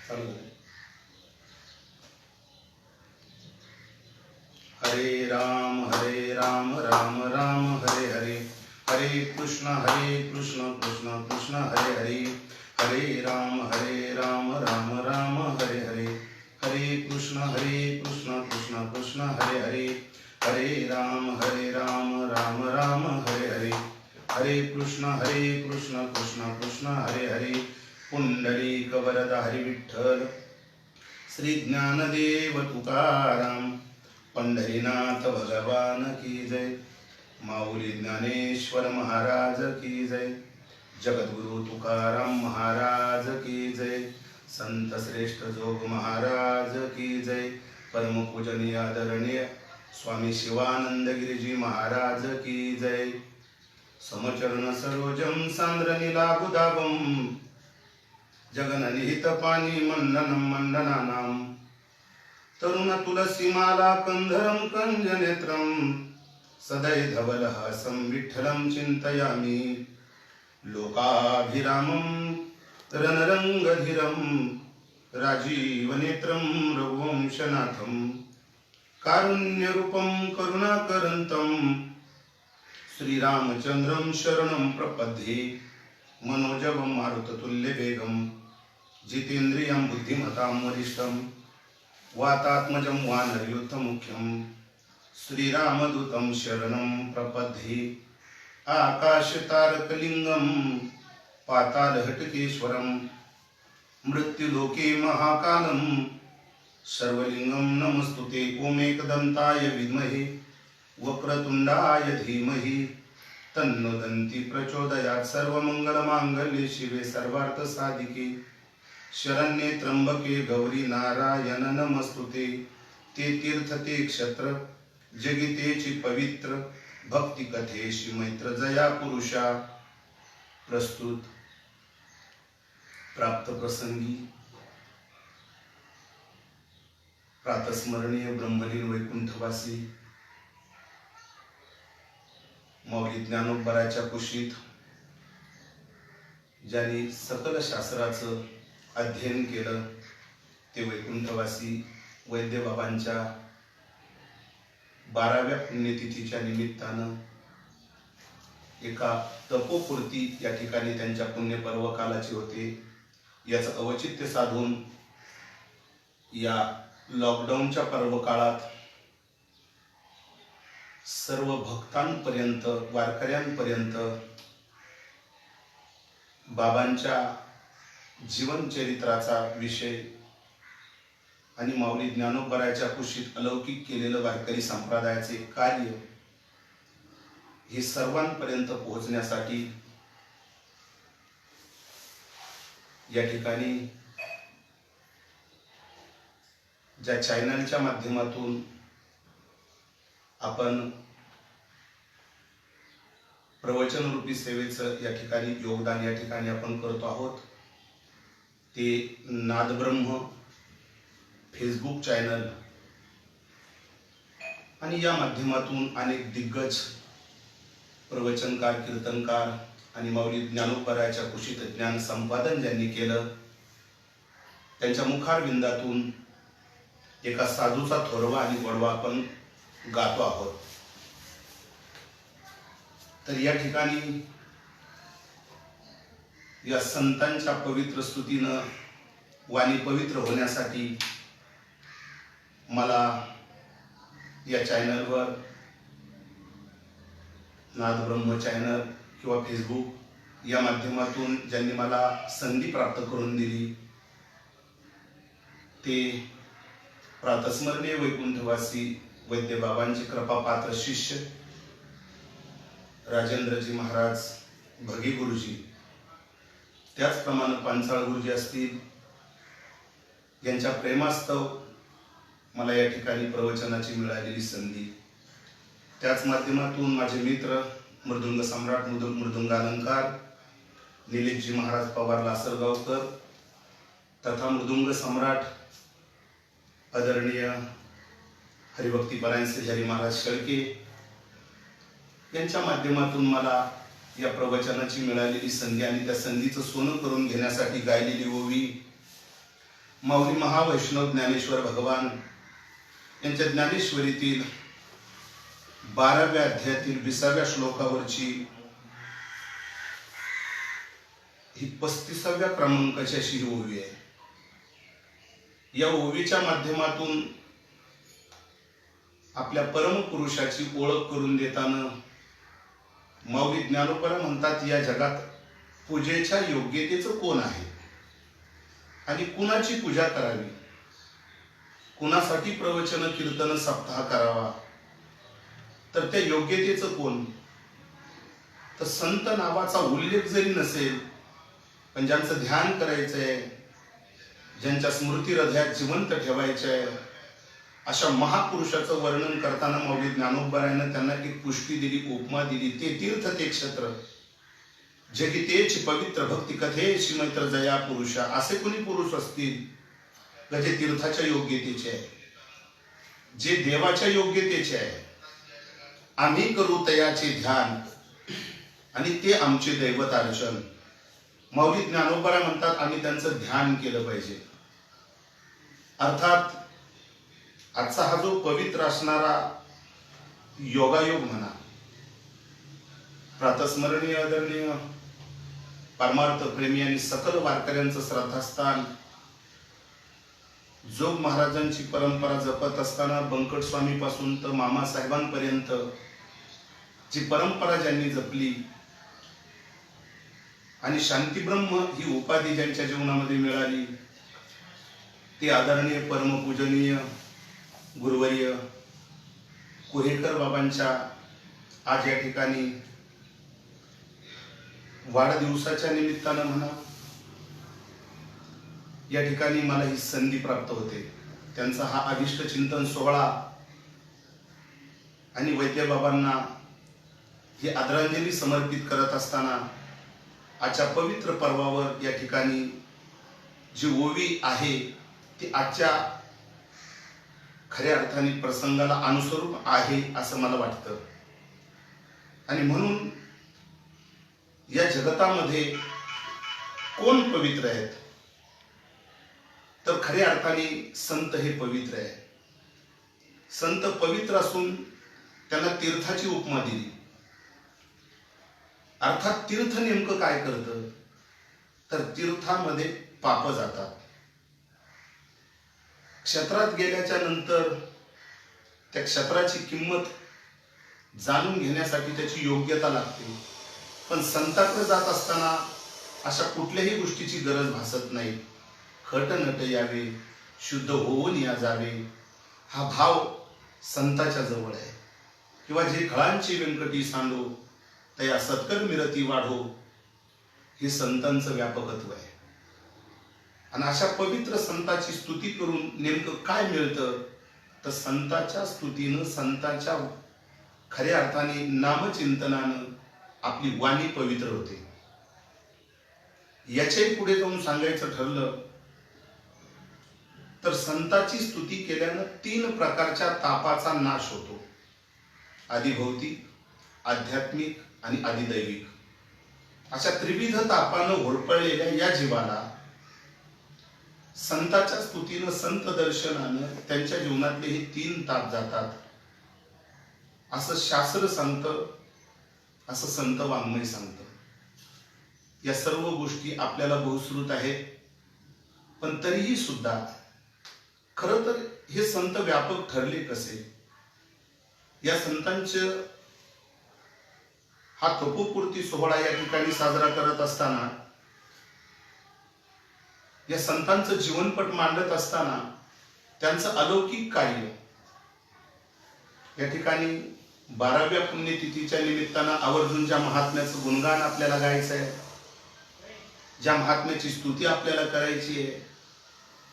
हरे राम राम राम हरे हरे, हरे कृष्ण कृष्ण कृष्ण हरे हरे, हरे राम राम राम हरे हरे, हरे कृष्ण कृष्ण कृष्ण हरे हरे, हरे राम राम राम हरे हरे, हरे कृष्ण कृष्ण कृष्ण हरे हरे. पुंडलिक वरदा हरी विठ्ठल, श्री ज्ञानदेव तुकाराम, पंढरीनाथ भगवान की जय. माऊली ज्ञानेश्वर महाराज की जय. जगद्गुरु तुकाराम महाराज की जय. संत श्रेष्ठ जोग महाराज की जय. परम पूजनीय आदरणीय स्वामी शिवानंद गिरिजी महाराज की जय. समचरण सरोजम सांद्र नीलाभुदाभम, जगननिहित पाणी मंडनम मंडनानाम, तरुण तुलसीमाला कंधरम कंजनेत्रम, सदै धवलहासं विठ्ठलं चिंतयामि. लोकाभिरामं रणरंगधीरं, राजीवनेत्रं रघुवंशनाथं, कारुण्यरूपं करुणाकरन्तं, श्रीरामचन्द्रं शरणं प्रपद्ये. मनोजवं मारुततुल्यवेगं, जितेन्द्रियं बुद्धिमतां वरिष्ठं, वातात्मजं वानरयूथमुख्यं, श्रीरामदूतं शरणं प्रपद्ये. आकाशतारकलिंगं पातालहटकेश्वरं, मृत्युलोके महाकालं, सर्वलिंगं नमस्तुते. ओमेकदन्ताय विद्महे वक्रतुंडाय धीमहि, तन्नो दन्ति प्रचोदयात्. सर्वमंगलमांगल्ये शिवे सर्वार्थसाधिके, शरण्ये त्र्यंबके गौरी नारायण नमस्तुते. ते तीर्थ ते क्षेत्र जगितेची पवित्र, भक्ती कथेशी मैत्र जया पुरुषा. प्रस्तुत प्राप्त प्रसंगी प्रातस्मरणीय ब्रह्मलीन वैकुंठवासी माऊली ज्ञानोबराच्या कुशीत ज्यांनी सकल शास्त्राचं अध्ययन केलं, ते वैकुंठवासी वैद्यबाबांच्या 12व्या पुण्यतिथीच्या निमित्तानं एका तपोपूर्ती या ठिकाणी त्यांच्या पुण्यपर्व कालाचे होते. याचं औचित्य साधून या लॉकडाऊनच्या पर्व काळात सर्व भक्तांपर्यंत, वारकऱ्यांपर्यंत बाबांच्या जीवनचरित्राचा विषय आणि माऊली ज्ञानोबराच्या कुशीत अलौकिक केलेलं वारकरी संप्रदायाचे कार्य हे सर्वांपर्यंत पोहोचण्यासाठी या ठिकाणी ज्या चॅनलच्या माध्यमातून आपण प्रवचन रूपी सेवेचं या ठिकाणी योगदान या ठिकाणी आपण करतो आहोत, ते नादब्रह्म फेसबुक चॅनल आणि या माध्यमातून अनेक दिग्गज प्रवचनकार, कीर्तनकार आणि माऊली ज्ञानोबराच्या कुशीत ज्ञान संपादन ज्यांनी केलं, त्यांच्या मुखारविंदातून एका साधूचा थोरवा आणि गोडवा आपण गातो आहोत. तर या ठिकाणी या संतांच्या पवित्र स्तुतीनं वाणी पवित्र होण्यासाठी मला या चॅनलवर, नादब्रह्म चॅनल किंवा फेसबुक या माध्यमातून ज्यांनी मला संधी प्राप्त करून दिली, ते प्रातस्मरणीय वैकुंठवासी वैद्यबाबांचे कृपापात्र शिष्य राजेंद्रजी महाराज भगी गुरुजी, त्याचप्रमाणे पांचाळ गुरुजी असतील, यांच्या प्रेमास्तव मला या ठिकाणी प्रवचनाची मिळालेली संधी. त्याच माध्यमातून माझे मित्र मृदुंग सम्राट मृदुंगालंकार निलेशजी महाराज पवार लासरगावकर तथा मृदुंग सम्राट आदरणीय हरिभक्तीपरायण श्री हरी महाराज शेळके यांच्या माध्यमातून मला या प्रवचनाची मिळालेली संधी आणि त्या संधीचं सोनं करून घेण्यासाठी गायलेली ओवी माऊली महावैष्णव ज्ञानेश्वर भगवान यांच्या ज्ञानेश्वरीतील 12व्या अध्यायातील 20व्या श्लोकावरची ही 35व्या क्रमांकाची अशी ही ओवी आहे. या ओवीच्या माध्यमातून आपल्या परमपुरुषाची ओळख करून देताना माऊली ज्ञानोबा म्हणतात, या जगात पूजेच्या योग्यतेचं कोण आहे आणि कुणाची पूजा करावी, कुणासाठी प्रवचन कीर्तन सप्ताह करावा, तर त्या योग्यतेचं कोण? तर संत नावाचा उल्लेख जरी नसेल, पण ज्यांचं ध्यान करायचंय, ज्यांच्या स्मृती हृदयात जिवंत ठेवायचंय, अशा महापुरुषाचं वर्णन करताना माऊली ज्ञानोबारायानं त्यांना एक पुष्टी दिली, उपमा दिली. ते तीर्थ ते क्षेत्र जगी तेच पवित्र भक्ती कथेची मैत्र जया पुरुषा. असे कोणी पुरुष असतील जे तीर्थाच्या योग्यतेचे आहे, जे देवाच्या योग्यतेचे आहे. आम्ही करू तयाचे ध्यान आणि ते आमचे दैवत अर्चन. माऊली ज्ञानोबा म्हणतात आम्ही त्यांचं ध्यान केलं पाहिजे. अर्थात आजचा हा जो पवित्र असणारा योगायोग म्हणा, प्रातस्मरणीय आदरणीय परमार्थ प्रेमी आणि सकल वारकऱ्यांचं श्रद्धास्थान, जोग महाराजांची परंपरा जपत असताना बंकट स्वामी पासून तर मामासाहेबांपर्यंत जी परंपरा ज्यांनी जपली आणि शांतीब्रह्म ही उपाधी ज्यांच्या जीवनामध्ये मिळाली, ते आदरणीय परमपूजनीय गुरुवर्य कुहेकर बाबांच्या आज या ठिकाणी वाढदिवसाच्या निमित्तानं म्हणा, या ठिकाणी मला ही संधी प्राप्त होते. त्यांचा हा अभिष्ट चिंतन सोहळा आणि वैद्य बाबांना ही आदरांजली समर्पित करत असताना आजच्या पवित्र पर्वावर या ठिकाणी जी ओवी आहे ती आजच्या खऱ्या अर्थाने प्रसंगाला अनुसरूप आहे असं मला वाटतं. आणि म्हणून या जगतामध्ये कोण पवित्र आहेत, तर खऱ्या अर्थाने संत हे पवित्र आहे. संत पवित्र असून त्यांना तीर्थाची उपमा दिली. अर्थात तीर्थ नेमकं काय करतं, तर तीर्थामध्ये पाप जातात. क्षेत्रात गेल्याच्या नंतर त्या क्षेत्राची किंमत जाणून घेण्यासाठी त्याची योग्यता लागते. पण संताकडे जात असताना अशा कुठल्याही गोष्टीची गरज भासत नाही. खट नट यावे, शुद्ध होऊन या जावे, हा भाव संताच्या जवळ आहे. किंवा जे खळांची व्यंकटी सांडो तया सत्कर मिरती वाढो, हे संतांचं व्यापकत्व आहे. आणि अशा पवित्र संताची स्तुती करून नेमकं काय मिळतं, तर संताच्या स्तुतीनं, संताच्या खऱ्या अर्थाने नामचिंतनानं आपली वाणी पवित्र होते. याच्याही पुढे जाऊन सांगायचं ठरलं तर संताची स्तुती केल्यानं 3 प्रकारच्या तापाचा नाश होतो. आदिभौतिक, आध्यात्मिक आणि आदिदैविक. अशा त्रिविध तापानं होरपळलेल्या या जीवाला संताच्या स्तुतीनं, संत दर्शनानं त्यांच्या जीवनातले हे 3 ताप जातात असं शास्त्र सांगतं, असं संत वाङ्मय सांगतं. या सर्व गोष्टी आपल्याला बहुश्रुत आहेत, पण तरीही सुद्धा खरं तर हे संत व्यापक ठरले कसे? या संतांचे हा तपोपूर्ती सोहळा या ठिकाणी साजरा करत असताना, या संतांचं जीवनपट मांडत असताना त्यांचं अलौकिक कार्य या ठिकाणी 12व्या पुण्यतिथीच्या निमित्तानं आवर्जून ज्या महात्म्याचं गुणगान आपल्याला गायचं आहे, ज्या महात्म्याची स्तुती आपल्याला करायची आहे,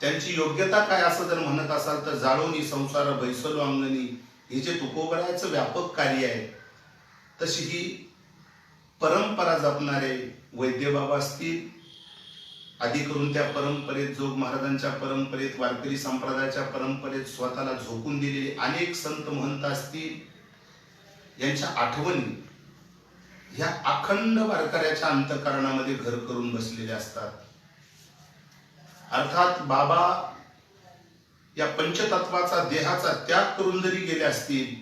त्यांची योग्यता काय असं जर म्हणत असाल तर जाळोनी संसार बैसलो अंगणी, हे जे तुकोबरायचं व्यापक कार्य आहे, तशी ही परंपरा जपणारे वैद्य बाबा असतील, आधी करून त्या परंपरेत, जोग महाराजांच्या परंपरेत, वारकरी संप्रदायाच्या परंपरेत स्वतःला झोकून दिलेले अनेक संत महंत असतील, यांच्या आठवणी ह्या अखंड वारकऱ्याच्या अंतःकरणामध्ये घर करून बसलेल्या असतात. अर्थात बाबा या पंचतत्वाचा देहाचा त्याग करून जरी गेले असतील,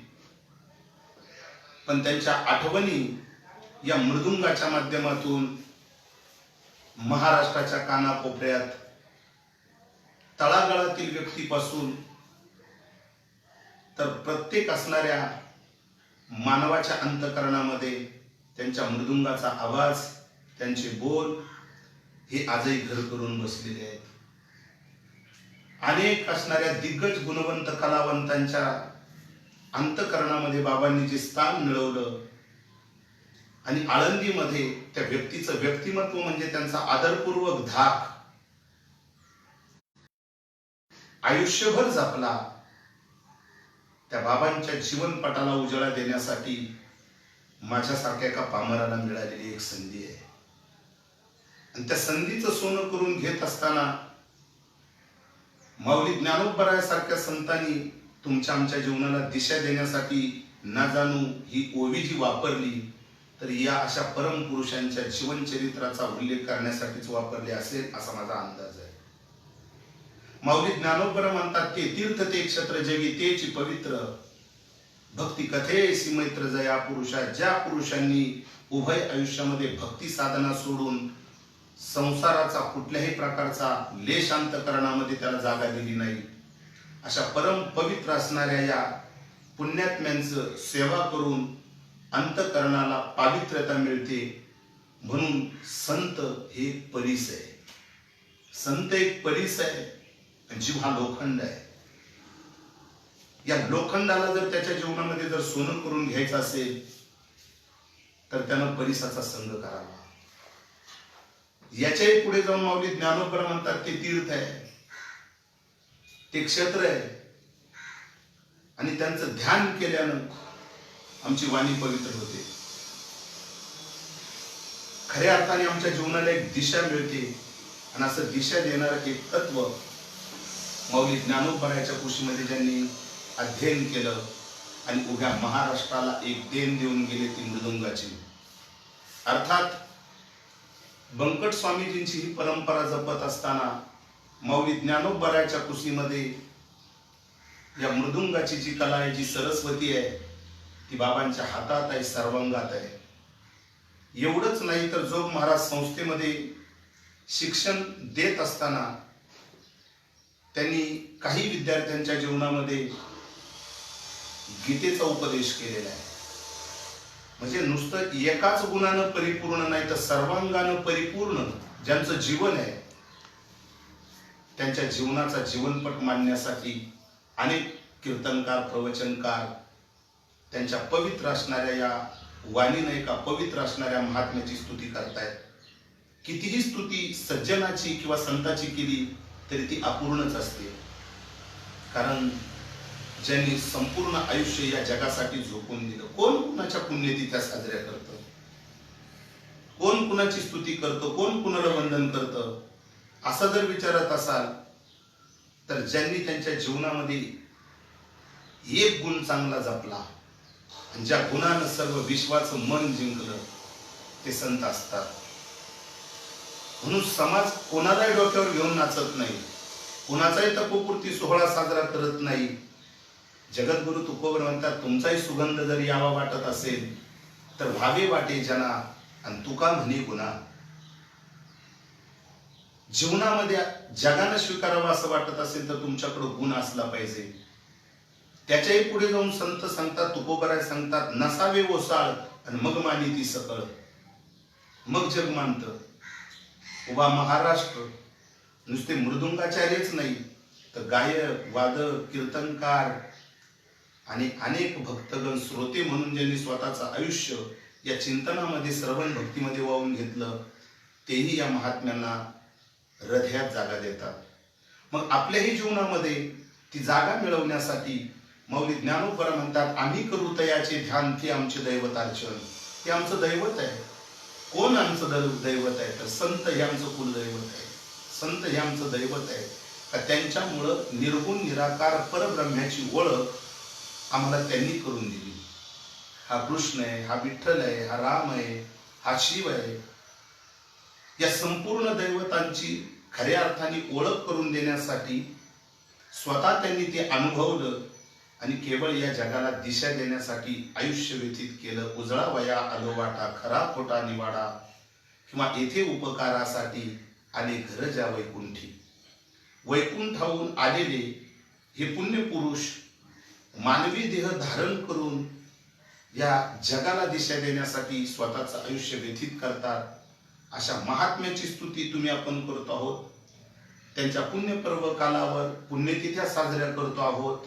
पण त्यांच्या आठवणी या मृदुंगाच्या माध्यमातून महाराष्ट्राच्या कानाकोपऱ्यात तळागाळातील व्यक्तीपासून तर प्रत्येक असणाऱ्या मानवाच्या अंतःकरणामध्ये त्यांच्या मृदुंगाचा आवाज, त्यांचे बोल हे आजही घर करून बसलेले आहेत. अनेक असणाऱ्या दिग्गज गुणवंत कलावंतांच्या अंतःकरणामध्ये बाबांनी जे स्थान मिळवलं आणि आळंदीमध्ये त्या व्यक्तीचं व्यक्तिमत्व म्हणजे त्यांचा आदरपूर्वक धाक आयुष्यभर जपला, त्या बाबांच्या जीवनपटाला उजाळा देण्यासाठी माझ्यासारख्या एका पामराला मिळालेली एक संधी आहे. आणि त्या संधीचं सोनं करून घेत असताना माऊली ज्ञानोबरायासारख्या संतांनी तुमच्या आमच्या जीवनाला दिशा देण्यासाठी न जाणू ही ओवी जी वापरली, तर या अशा परमपुरुषांच्या जीवनचरित्राचा उल्लेख करण्यासाठीच वापरले असेल असा माझा अंदाज आहे. माऊली ज्ञानोबरा म्हणतात, ते तीर्थ ते क्षत्र जगी तेची पवित्र, भक्ती कथेसी मैत्र जया पुरुषा. ज्या पुरुषांनी उभय आयुष्यामध्ये भक्ती साधना सोडून संसाराचा कुठल्याही प्रकारचा लेश अंतःकरणामध्ये त्याला जागा दिली नाही, अशा परम पवित्र असणाऱ्या या पुण्यात्म्यांचं सेवा करून अंतःकरणाला पावित्र्यता मिळते. म्हणून संत हे परीस आहे. संत एक परीस आहे. जीव हा लोखंड आहे. या लोखंडाला जर त्याच्या जीवनामध्ये जर सोनं करून घ्यायचं असेल तर त्यानं परिसाचा संग करावा. याच्याही पुढे जाऊन माऊली ज्ञानोबरा म्हणतात, ते तीर्थ आहे, ते क्षेत्र आहे आणि त्यांचं ध्यान केल्यानं आमची वाणी पवित्र होते. खऱ्या अर्थाने आमच्या जीवनाला एक दिशा मिळते. आणि असं दिशा देणारं एक तत्व माऊली ज्ञानोबरायाच्या कुशीमध्ये ज्यांनी अध्ययन केलं आणि उभ्या महाराष्ट्राला एक देण देऊन गेले ती मृदुंगाची. अर्थात बंकट स्वामीजींची ही परंपरा जपत असताना माऊली ज्ञानोबरायाच्या कुशीमध्ये या मृदुंगाची जी कला आहे, जी सरस्वती आहे, ती बाबांच्या हातात आहे, सर्वांगात आहे. एवढंच नाही तर जोग महाराज संस्थेमध्ये शिक्षण देत असताना त्यांनी काही विद्यार्थ्यांच्या जीवनामध्ये गीतेचा उपदेश केलेला आहे. म्हणजे नुसतं एकाच गुणानं परिपूर्ण नाही तर सर्वांगानं परिपूर्ण ज्यांचं जीवन आहे, त्यांच्या जीवनाचा जीवनपट मांडण्यासाठी अनेक कीर्तनकार, प्रवचनकार त्यांच्या पवित्र असणाऱ्या या वाणीने एका पवित्र असणाऱ्या महात्म्याची स्तुती करतायत. कितीही स्तुती सज्जनाची किंवा संताची केली तरी ती अपूर्णच असते. कारण ज्यांनी संपूर्ण आयुष्य या जगासाठी झोकून दिलं, कोण कुणाच्या पुण्यतिथ्या साजऱ्या करतं, कोण कुणाची स्तुती करतं, कोण कुणाला वंदन करतं, असं जर विचारत असाल तर ज्यांनी त्यांच्या जीवनामध्ये एक गुण चांगला जपला आणि ज्या गुणानं सर्व विश्वाचं मन जिंकलं ते संत असतात. म्हणून समाज कोणालाही डोक्यावर घेऊन नाचत नाही, कोणाचाही तपोपूर्ती सोहळा साजरा करत नाही. जगद्गुरु तुकोबर म्हणतात, तुमचाही सुगंध जर यावा वाटत असेल तर व्हावे वाटे जना आणि तुका म्हणे गुणा. जीवनामध्ये जगानं स्वीकारावं असं वाटत असेल तर तुमच्याकडे गुण असला पाहिजे. त्याच्याही पुढे जाऊन संत सांगतात, तुकोबराय सांगतात, नसावे ओसाळ आणि मग मानी ती सकळ. मग जग मानतं. उभा महाराष्ट्र नुसते मृदुंगाचार्यच नाही तर गायक, वादक, कीर्तनकार आणि अनेक भक्तगण श्रोते म्हणून ज्यांनी स्वतःचं आयुष्य या चिंतनामध्ये, श्रवण भक्तीमध्ये वाहून घेतलं, तेही या महात्म्यांना हृदयात जागा देतात. मग आपल्याही जीवनामध्ये ती जागा मिळवण्यासाठी माऊली ज्ञानोबरा म्हणतात, आम्ही करू तयाचे ध्यान ते आमचे दैवतार्चन. हे आमचं दैवत आहे. कोण आमचं दैवत आहे तर संत हे आमचं कुलदैवत आहे. संत हे आमचं दैवत आहे का त्यांच्यामुळं निर्गुण निराकार परब्रह्म्याची ओळख आम्हाला त्यांनी करून दिली. हा कृष्ण आहे, हा विठ्ठल आहे, हा राम आहे, हा शिव आहे. या संपूर्ण दैवतांची खऱ्या अर्थाने ओळख करून देण्यासाठी स्वतः त्यांनी ते अनुभवलं आणि केवळ या जगाला दिशा देण्यासाठी आयुष्य व्यतीत केलं. उजळा वया आलो वाटा, खरा खोटा निवाडा, किंवा येथे उपकारासाठी आले घर ज्या वैकुंठी. वैकुंठाहून आलेले हे पुण्य पुरुष मानवी देह धारण करून या जगाला दिशा देण्यासाठी स्वतःचं आयुष्य व्यतीत करतात. अशा महात्म्याची स्तुती तुम्ही आपण करतो आहोत. त्यांच्या पुण्यपर्व कालावर पुण्यतिथ्या साजऱ्या करतो आहोत.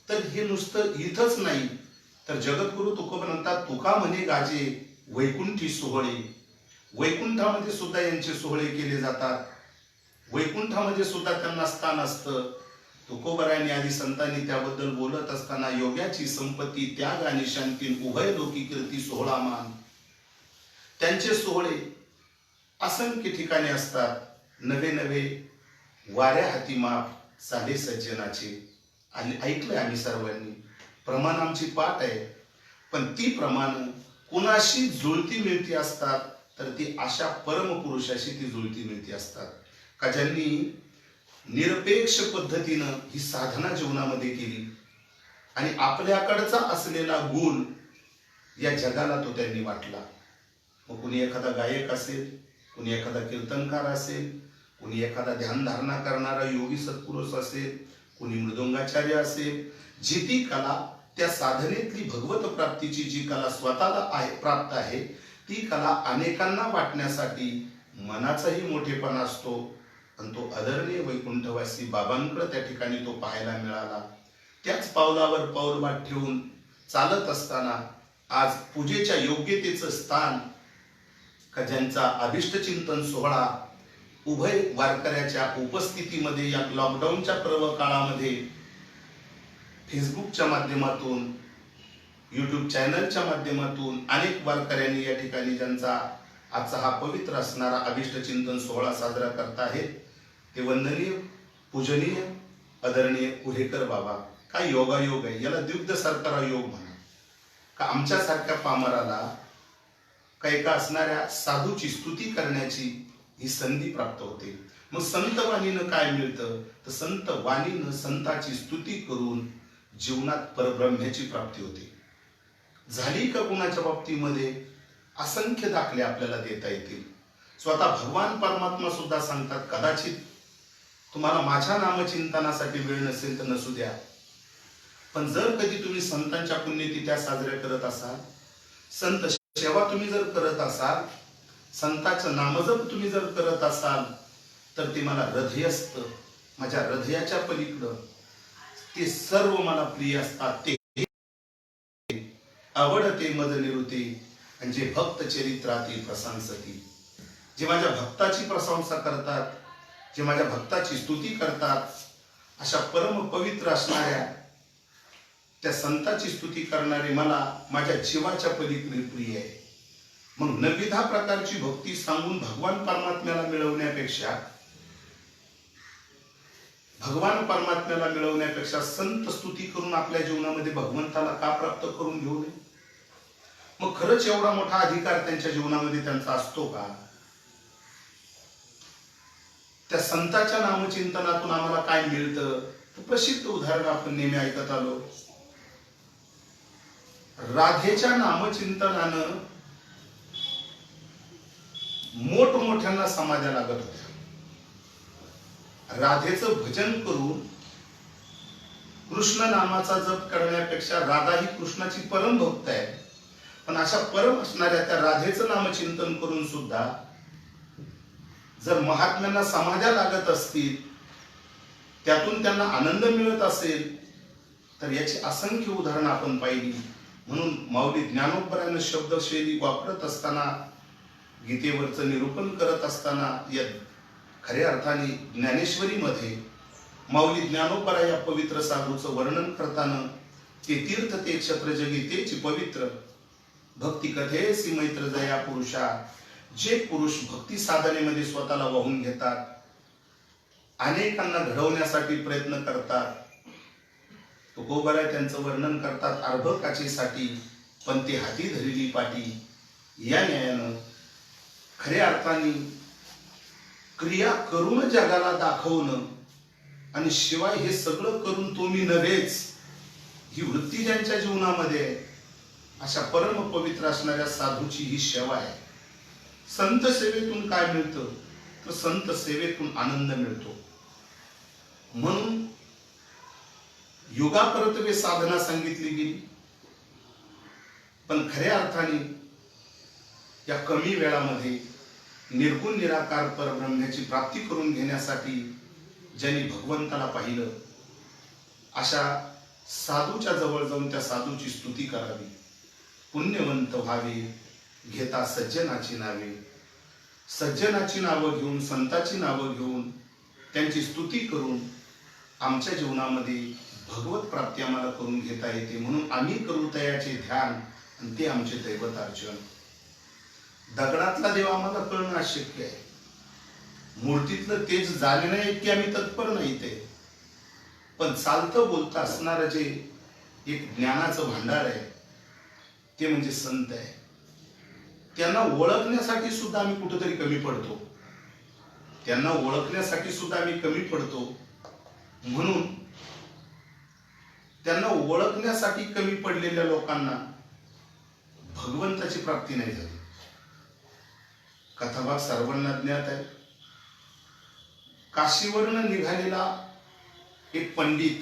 तर हे नुसतं इथंच नाही, तर जगद्गुरु तुकोबा म्हणतात, तुका म्हणे गाजे वैकुंठी सोहळे. वैकुंठामध्ये सुद्धा यांचे सोहळे केले जातात. वैकुंठामध्ये सुद्धा त्यांना स्थान असतं. तुकोबरायांनी आधी संतांनी त्याबद्दल बोलत असताना, योग्याची संपत्ती त्याग आणि शांती उभय लोकी कीर्ती सोहळा मान. त्यांचे सोहळे असंख्य ठिकाणी असतात. नवे नवे वाऱ्या हाती माप साधे सज्जनाचे. आणि ऐकलंय आम्ही सर्वांनी, प्रमाण आमची पाठ आहे, पण ती प्रमाण कुणाशी जुळती मिळती असतात, तर ती अशा परमपुरुषाशी ती जुळती मिळती असतात का ज्यांनी निरपेक्ष पद्धतीनं ही साधना जीवनामध्ये केली आणि आपल्याकडचा असलेला गुण या जगाला तो त्यांनी वाटला. मग कुणी एखादा गायक असेल, कुणी एखादा कीर्तनकार असेल, कुणी एखादा ध्यानधारणा करणारा योगी सत्पुरुष असेल, कुणी मृदुंगाचार्य असेल, जी ती कला, त्या साधनेतली भगवत प्राप्तीची जी कला स्वतःला आहे प्राप्त आहे, ती कला अनेकांना वाटण्यासाठी मनाचाही मोठेपणा असतो. आणि तो आदरणीय वैकुंठवासी बाबांकडे त्या ठिकाणी तो पाहायला मिळाला. त्याच पावलावर पाऊलवाट ठेवून चालत असताना आज पूजेच्या योग्यतेचं स्थान का ज्यांचा अभिष्ट चिंतन सोहळा उभय वारकऱ्याच्या उपस्थितीमध्ये या लॉकडाऊनच्या पर्व काळामध्ये फेसबुकच्या माध्यमातून, यूट्यूब चॅनलच्या माध्यमातून अनेक वारकऱ्यांनी या ठिकाणी ज्यांचा आजचा हा पवित्र असणारा अभिष्ट चिंतन सोहळा साजरा करत आहेत, ते वंदनीय, पूजनीय, आदरणीय कुहेकर बाबा. काय योगायोग आहे, याला द्विग्ध सरकारा योग म्हणा. का आमच्यासारख्या पामराला काही का असणाऱ्या साधूची स्तुती करण्याची ही संधी प्राप्त होते. मग संत वाणीनं काय मिळतं, तर संत वाणीनं संताची स्तुती करून जीवनात परब्रह्म्याची प्राप्ती होते. झाली का कुणाच्या बाबतीमध्ये असंख्य दाखले आपल्याला देता येतील. स्वतः भगवान परमात्मा सुद्धा सांगतात, कदाचित तुम्हाला माझ्या नामचिंतनासाठी वेळ नसेल तर नसू द्या, पण जर कधी तुम्ही संतांच्या पुण्यतिथ्या साजऱ्या करत असाल, संत सेवा तुम्ही जर करत असाल, संतांचं नामजप तुम्ही जर करत असाल, तर ते मला हृदयस्थ, माझ्या हृदयाच्या पलीकडं ते सर्व मला प्रिय असतात. ते आवडते मज निवृत्ती, आणि जे भक्त चरित्राती प्रशंसती, जे माझ्या भक्ताची प्रशंसा करतात, जे माझ्या भक्ताची स्तुती करतात, अशा परम पवित्र असणाऱ्या त्या संताची स्तुती करणारे मला माझ्या जीवाच्या पलीकडे प्रिय आहे. मग नविधा प्रकारची भक्ती सांगून भगवान परमात्म्याला मिळवण्यापेक्षा संत स्तुती करून आपल्या जीवनामध्ये भगवंताला का प्राप्त करून घेऊ नये? मग खरंच एवढा मोठा अधिकार त्यांच्या जीवनामध्ये त्यांचा असतो का? त्या संताच्या नामचिंतनातून आम्हाला काय मिळतं? प्रसिद्ध उदाहरण आपण नेहमी ऐकत आलो. राधेच्या नामचिंतनानं मोठमोठ्यांना समाध्या लागत होत्या. राधेचं भजन करून कृष्ण नामाचा जप करण्यापेक्षा राधा ही कृष्णाची परम भक्त आहे, पण अशा परम असणाऱ्या त्या राधेचं नामचिंतन करून सुद्धा जर महात्म्यांना समाध्या लागत असतील, त्यातून त्यांना आनंद मिळत असेल, तर याची असंख्य उदाहरणं आपण पाहिली. म्हणून माऊली ज्ञानोबरायानं शब्दशैली वापरत असताना, गीतेवरचं निरूपण करत असताना, या खऱ्या अर्थाने ज्ञानेश्वरीमध्ये माऊली ज्ञानोबराय या पवित्र साधूचं वर्णन करताना, ते तीर्थ ते क्षत्र जगी तेची पवित्र, भक्ती कथेसी मैत्र जया पुरुषा, जे पुरुष भक्ती साधनेमध्ये स्वतःला वाहून घेतात, अनेकांना घडवण्यासाठी प्रयत्न करतात, तुकोबराय त्यांचं वर्णन करतात, अर्भकाचेसाठी पण ते हाती धरली पाटी. या न्यायानं खऱ्या अर्थाने क्रिया करून जगाला दाखवणं आणि शिवाय हे सगळं करून तो मी नव्हेच ही वृत्ती ज्यांच्या जीवनामध्ये आहे, अशा परम पवित्र असणाऱ्या साधूची ही सेवा आहे. संत सेवेतून काय मिळतं तर संत सेवेतून आनंद मिळतो. म्हणून युगापरत्वे साधना सांगितली गेली, पण खऱ्या अर्थाने या कमी वेळामध्ये निर्गुण निराकार परब्रह्माची प्राप्ती करून घेण्यासाठी ज्यांनी भगवंताला पाहिलं अशा साधूच्या जवळ जाऊन त्या साधूची स्तुती करावी, पुण्यवंत व्हावे, घेता सज्जनाची नावे. सज्जनाची नावं घेऊन, संताची नावं घेऊन त्यांची स्तुती करून आमच्या जीवनामध्ये भगवत प्राप्ती आम्हाला करून घेता येते. म्हणून आम्ही करू तयाचे ध्यान आणि ते आमचे दैवतार्चन. दगडातला देव आम्हाला कळणं अशक्य आहे, मूर्तीतलं तेज जाणण्या इतके आम्ही तत्पर नाही ते, पण चालतं बोलतं असणारं जे एक ज्ञानाचं भांडार आहे ते म्हणजे संत आहे. त्यांना ओळखण्यासाठी सुद्धा आम्ही कुठेतरी कमी पडतो, त्यांना ओळखण्यासाठी सुद्धा आम्ही कमी पडतो. म्हणून त्यांना ओळखण्यासाठी कमी पडलेल्या लोकांना भगवंताची प्राप्ती नाही झाली. कथाभाग सर्वांना ज्ञात आहे. काशीवरून निघालेला एक पंडित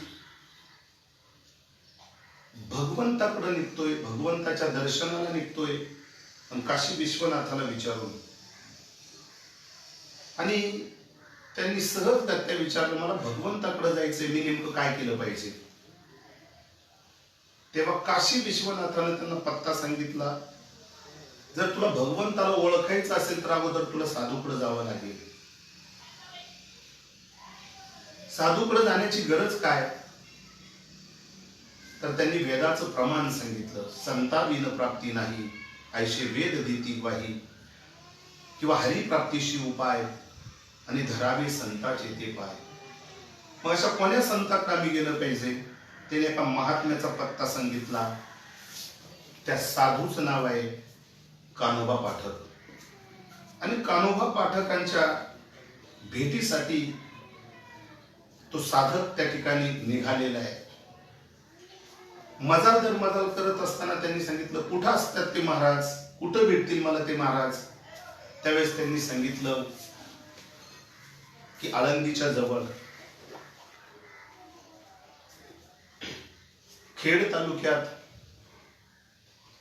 भगवंताकडे निघतोय, भगवंताच्या दर्शनाला निघतोय, पण काशी विश्वनाथाला विचारून. आणि त्यांनी सहज त्या विचारलं, मला भगवंताकडे जायचंय, मी नेमकं काय केलं पाहिजे. तेव्हा काशी विश्वनाथाने त्यांना पत्ता सांगितला, जर तुला भगवंताला ओळखायचं असेल तर अगोदर तुला साधूकडे जावं लागेल. साधूकडे जाण्याची गरज काय तर त्यांनी वेदाचं प्रमाण सांगितलं. संताविन प्राप्ती नाही ऐशे वेद देती ग्वाही, किंवा हरिप्राप्तीशी उपाय आणि धरावे संताचे ते पाय. मग अशा कोण्या संताकडे आम्ही गेलं पाहिजे. त्याने एका महात्म्याचा पत्ता सांगितला. त्या साधूचं नाव आहे कान्होबा पाठक. आणि कान्होबा पाठकांच्या भेटीसाठी तो साधक त्या ठिकाणी निघालेला आहे. मजाल दर मजाल करत असताना त्यांनी सांगितलं, कुठं असतात ते महाराज, कुठं भेटतील मला ते महाराज. त्यावेळेस त्यांनी सांगितलं की आळंदीच्या जवळ खेड तालुक्यात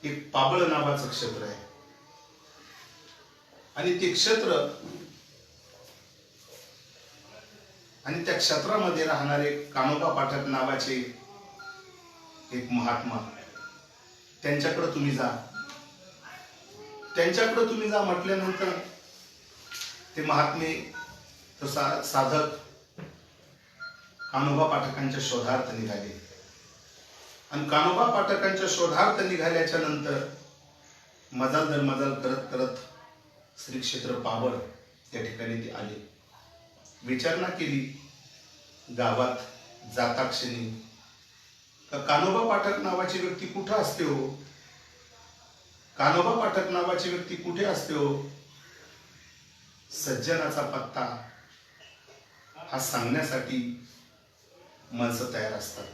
एक पाबळ नावाचं क्षेत्र आहे, आणि ते क्षेत्र आणि त्या क्षेत्रामध्ये राहणारे कान्होबा पाठक नावाचे एक महात्मा, त्यांच्याकडे तुम्ही जा. त्यांच्याकडे तुम्ही जा म्हटल्यानंतर ते महात्मे तो साधक कान्होबा पाठकांच्या शोधार्थ निघाले. आणि कान्होबा पाठकांच्या शोधार्थ निघाल्याच्या नंतर मजाल दर मजाल करत करत श्री क्षेत्र पाबळ त्या ठिकाणी ते आले. विचारणा केली गावात जाता क्षणी, कान्होबा पाठक नावाची व्यक्ती कुठे असते हो, कान्होबा पाठक नावाची व्यक्ती कुठे असते हो. सज्जनाचा पत्ता हा सांगण्यासाठी माणसं तयार असतात.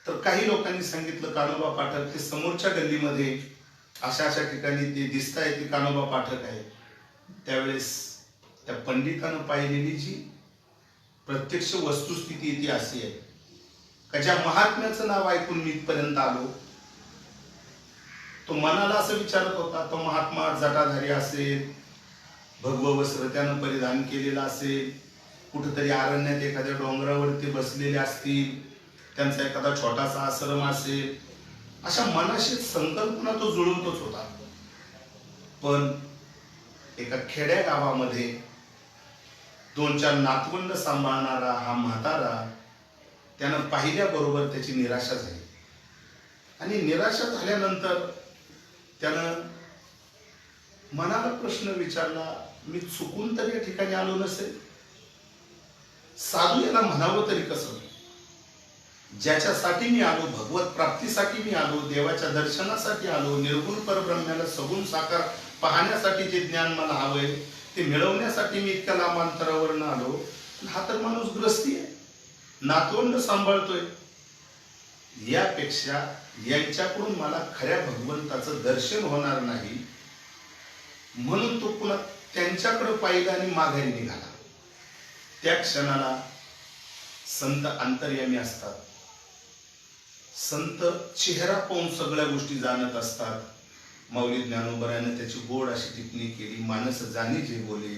तर काही लोकांनी सांगितलं कान्होबा पाठक ते समोरच्या गल्लीमध्ये अशा अशा ठिकाणी ते दिसत आहे, ते कान्होबा पाठक आहे. त्यावेळेस त्या पंडितानं पाहिलेली जी प्रत्यक्ष वस्तुस्थिती ती अशी आहे का, ज्या महात्म्याचं नाव ऐकून मी इथपर्यंत आलो, तो मनाला असं विचारत होता, तो महात्मा जटाधारी असेल, भगव वस्त्र त्यानं परिधान केलेलं असेल, कुठेतरी अरण्यात एखाद्या डोंगरावरती बसलेले असतील, त्यांचा एखादा छोटासा आश्रम असेल, अशा मनाशी संकल्पना तो जुळवतच होता. पण एका खेड्या गावामध्ये 2-4 नातवंड सांभाळणारा हा म्हातारा त्यानं पाहिल्याबरोबर त्याची निराशा झाली. आणि निराशा झाल्यानंतर त्यानं मनाला प्रश्न विचारला, मी चुकून तर या ठिकाणी आलो नसेल, साधू याला म्हणावं तरी कसं. ज्याच्यासाठी मी आलो, भगवत प्राप्तीसाठी मी आलो, देवाच्या दर्शनासाठी आलो, निर्गुण परब्रह्माला सगुण साकार पाहण्यासाठी जे ज्ञान मला हवंय ते मिळवण्यासाठी मी इतक्या लांब अंतरावरनं आलो. हा तर माणूस ग्रस्ती आहे, नातवंड सांभाळतोय. यापेक्षा यांच्याकडून मला खऱ्या भगवंताचं दर्शन होणार नाही म्हणून तो पुन्हा त्यांच्याकडे पाहिला आणि माघारी निघाला. त्या क्षणाला संत अंतर्यामी असतात. संत चेहरा पाहून सगळ्या गोष्टी जाणत असतात. माऊली ज्ञानोबराने त्याची गोड अशी टिप्पणी केली. माणस जाणी जे बोले,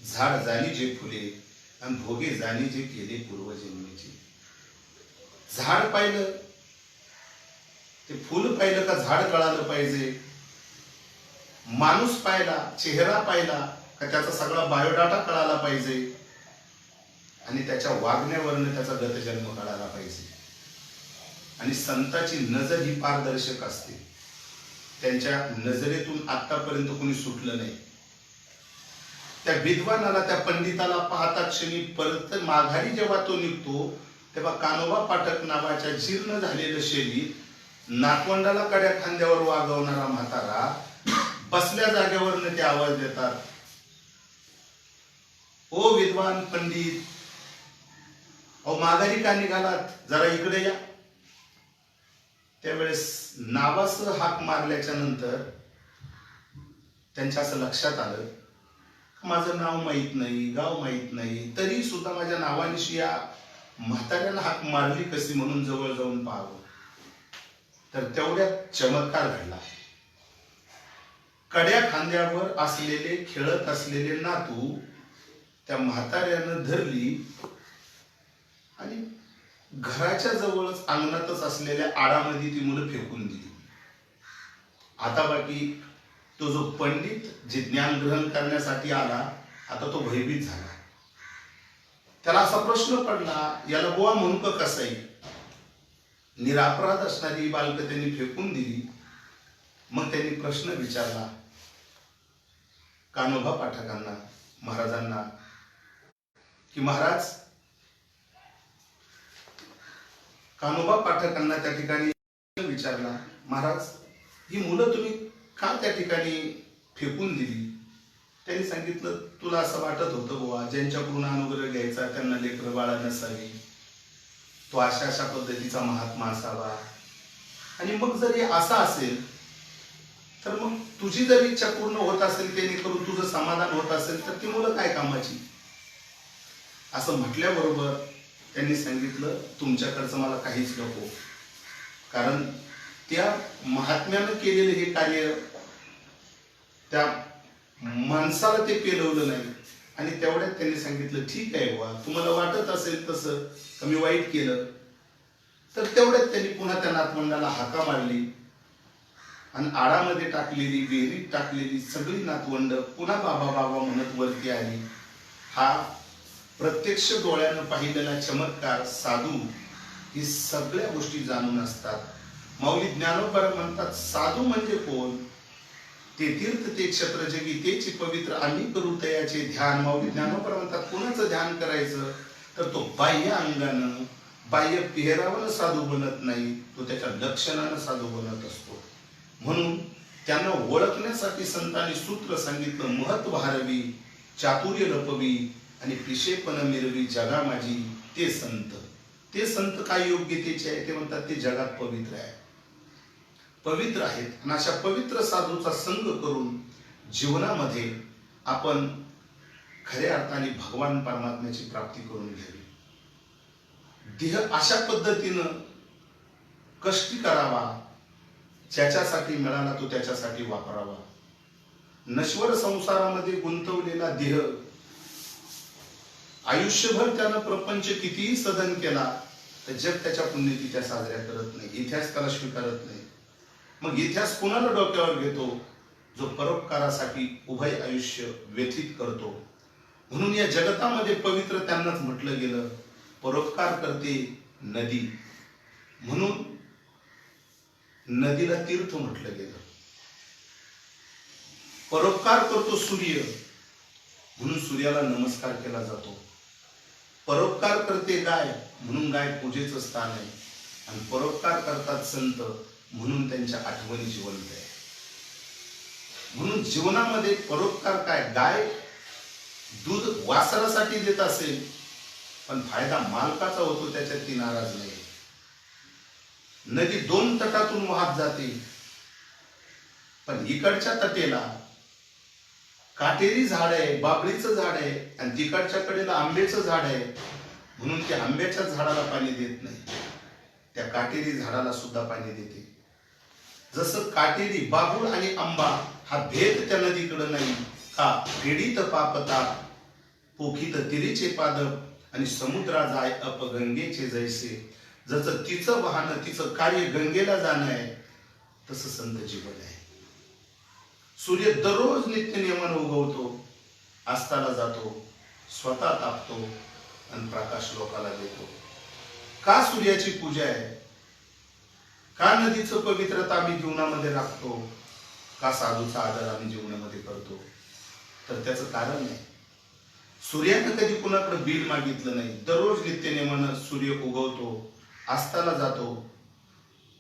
झाड जाणी जे फुले, आणि भोगे जाणी जे केले पूर्वजन्मीचे. झाड पाहिलं, ते फुल पाहिलं का झाड कळालं पाहिजे. माणूस पाहिला, चेहरा पाहिला का त्याचा सगळा बायोडाटा कळाला पाहिजे. आणि त्याच्या वागण्यावरनं त्याचा गतजन्म कळाला पाहिजे. आणि संताची नजर ही पारदर्शक असते. त्यांच्या नजरेतून आतापर्यंत कोणी सुटलं नाही. त्या विद्वानाला, त्या पंडिताला पाहता क्षणी परत माघारी जेव्हा तो निघतो तेव्हा कान्होबा पाठक नावाच्या जीर्ण झालेलं शरीर, नातवंडाला कड्या खांद्यावर वागवणारा म्हातारा बसल्या जागेवरनं ते आवाज देतात, ओ विद्वान पंडित, अहो माघारी का निघालात, जरा इकडे या. त्यावेळेस नावासह हाक मारल्याच्या नंतर त्यांच्या असं लक्षात आलं, माझं नाव माहित नाही, गाव माहित नाही, तरी सुद्धा माझ्या नावानिशी या म्हाताऱ्याला हाक मारली कशी म्हणून जवळ जाऊन पाहावं. तर तेवढ्यात चमत्कार घडला. कड्या खांद्यावर असलेले, खेळत असलेले नातू त्या म्हाताऱ्यानं धरली आणि घराच्या जवळच अंगणातच असलेल्या आडामध्ये ती मुलं फेकून दिली. आता बाकी तो जो पंडित जे ज्ञान ग्रहण करण्यासाठी आला, आता तो भयभीत झाला. त्याला असा प्रश्न पडला, याला बुवा म्हणू का कसं आहे. निरापराध असणारी बालकं त्यांनी फेकून दिली. मग त्यांनी प्रश्न विचारला कान्होबा पाठकांना, महाराजांना, की महाराज, कान्होबा पाठकांना त्या ठिकाणी विचारला, महाराज ही मुलं तुम्ही का त्या ठिकाणी फेकून दिली. त्यांनी सांगितलं, तुला असं वाटत होतं बुवा ज्यांच्याकडून अनुग्रह घ्यायचा त्यांना लेकरं बाळा नसावी, तो अशा अशा पद्धतीचा महात्मा असावा. आणि मग जर हे असं असेल तर मग तुझी जर इच्छा पूर्ण होत असेल, त्यांनी करून तुझं समाधान होत असेल, तर ती मुलं काय कामाची. असं म्हटल्याबरोबर त्यांनी सांगितलं, तुमच्याकडचं मला काहीच नको, कारण त्या महात्म्यानं केलेलं हे कार्य त्या माणसाला ते पेलवलं नाही. आणि तेवढ्यात त्यांनी सांगितलं, ठीक आहे बुवा, तुम्हाला वाटत असेल तसं का मी वाईट केलं. तर तेवढ्यात त्यांनी पुन्हा त्या नातवंडाला हाका मारली आणि आडामध्ये टाकलेली, विहिरीत टाकलेली सगळी नातवंड पुन्हा बाबा बाबा म्हणत वरती आली. हा प्रत्यक्ष डोळ्यानं पाहिलेला चमत्कार, साधू ही सगळ्या गोष्टी जाणून असतात. माऊली ज्ञानोबा म्हणतात, साधू म्हणजे कोण. ते तीर्थ ते क्षत्र जगी तेची पवित्र, आम्ही करू तयाचे ध्यान. माऊली ज्ञानोबा म्हणतात, कोणाचं ध्यान करायचं, तर तो बाह्य अंगानं, बाह्य पेहरावानं साधू बनत नाही, तो त्याच्या लक्षणानं साधू बनत असतो. म्हणून त्यांना ओळखण्यासाठी संतांनी सूत्र सांगितलं, महत्व हारवी, चातुर्य लपवी आणि पिशेपण मिरवी जगा माझी. ते संत, ते संत काय योग्यतेचे आहे, ते म्हणतात ते जगात पवित्र आहे, पवित्र आहेत. आणि अशा पवित्र साधूचा संग करून जीवनामध्ये आपण खऱ्या अर्थाने भगवान परमात्म्याची प्राप्ती करून घ्यावी. देह अशा पद्धतीनं कष्ट करावा, ज्याच्यासाठी मिळाला तो त्याच्यासाठी वापरावा. नश्वर संसारामध्ये गुंतवलेला देह आयुष्यभर त्यानं प्रपंच कितीही सदन केला तर जग त्याच्या पुण्यतिथ्या साजऱ्या करत नाही, इतिहास त्याला स्वीकारत नाही. मग इतिहास कुणाला डोक्यावर घेतो, जो परोपकारासाठी उभय आयुष्य व्यतीत करतो. म्हणून या जगतामध्ये पवित्र त्यांनाच म्हटलं गेलं. परोपकार करते नदी, म्हणून नदीला तीर्थ म्हटलं गेलं. परोपकार करतो सूर्य, म्हणून सूर्याला नमस्कार केला जातो. परोपकार करते गाय, म्हणून गाय पूजेचं स्थान आहे. आणि परोपकार करतात संत, म्हणून त्यांच्या आठवणी जिवंत आहे. म्हणून जीवनामध्ये परोपकार काय, गाय दूध वासरासाठी देत असेल, पण फायदा मालकाचा होतो त्याच्यात ती नाराज नाही. नदी दोन तटातून वाहत जाते, पण इकडच्या तटेला काटेरी झाड आहे, बाबळीचं झाड आहे, आणि तिकडच्या कडेला आंब्याचं झाड आहे, म्हणून त्या आंब्याच्या झाडाला पाणी देत नाही, त्या काटेरी झाडाला सुद्धा पाणी देते. जसं काटेरी बाबूळ आणि आंबा हा भेद त्या नदीकडे नाही का, फेडीत पापता पोखीत तिरीचे पादप आणि समुद्रा जाय अप गंगेचे जैसे. जसं तिचं वाहन, तिचं कार्य गंगेला जाणं आहे, तसं संत जीवन आहे. सूर्य दररोज नित्य नियमानं उगवतो, अस्ताला जातो, स्वतः तापतो आणि प्रकाश लोकाला देतो. का सूर्याची पूजा आहे? का नदीचं पवित्रता आम्ही जीवनामध्ये राखतो? का साधूचा आदर आम्ही जीवनामध्ये करतो? तर त्याचं कारण आहे, सूर्यानं कधी कुणाकडे बिल मागितलं नाही. दररोज नित्य नियमानं सूर्य उगवतो, अस्ताला जातो,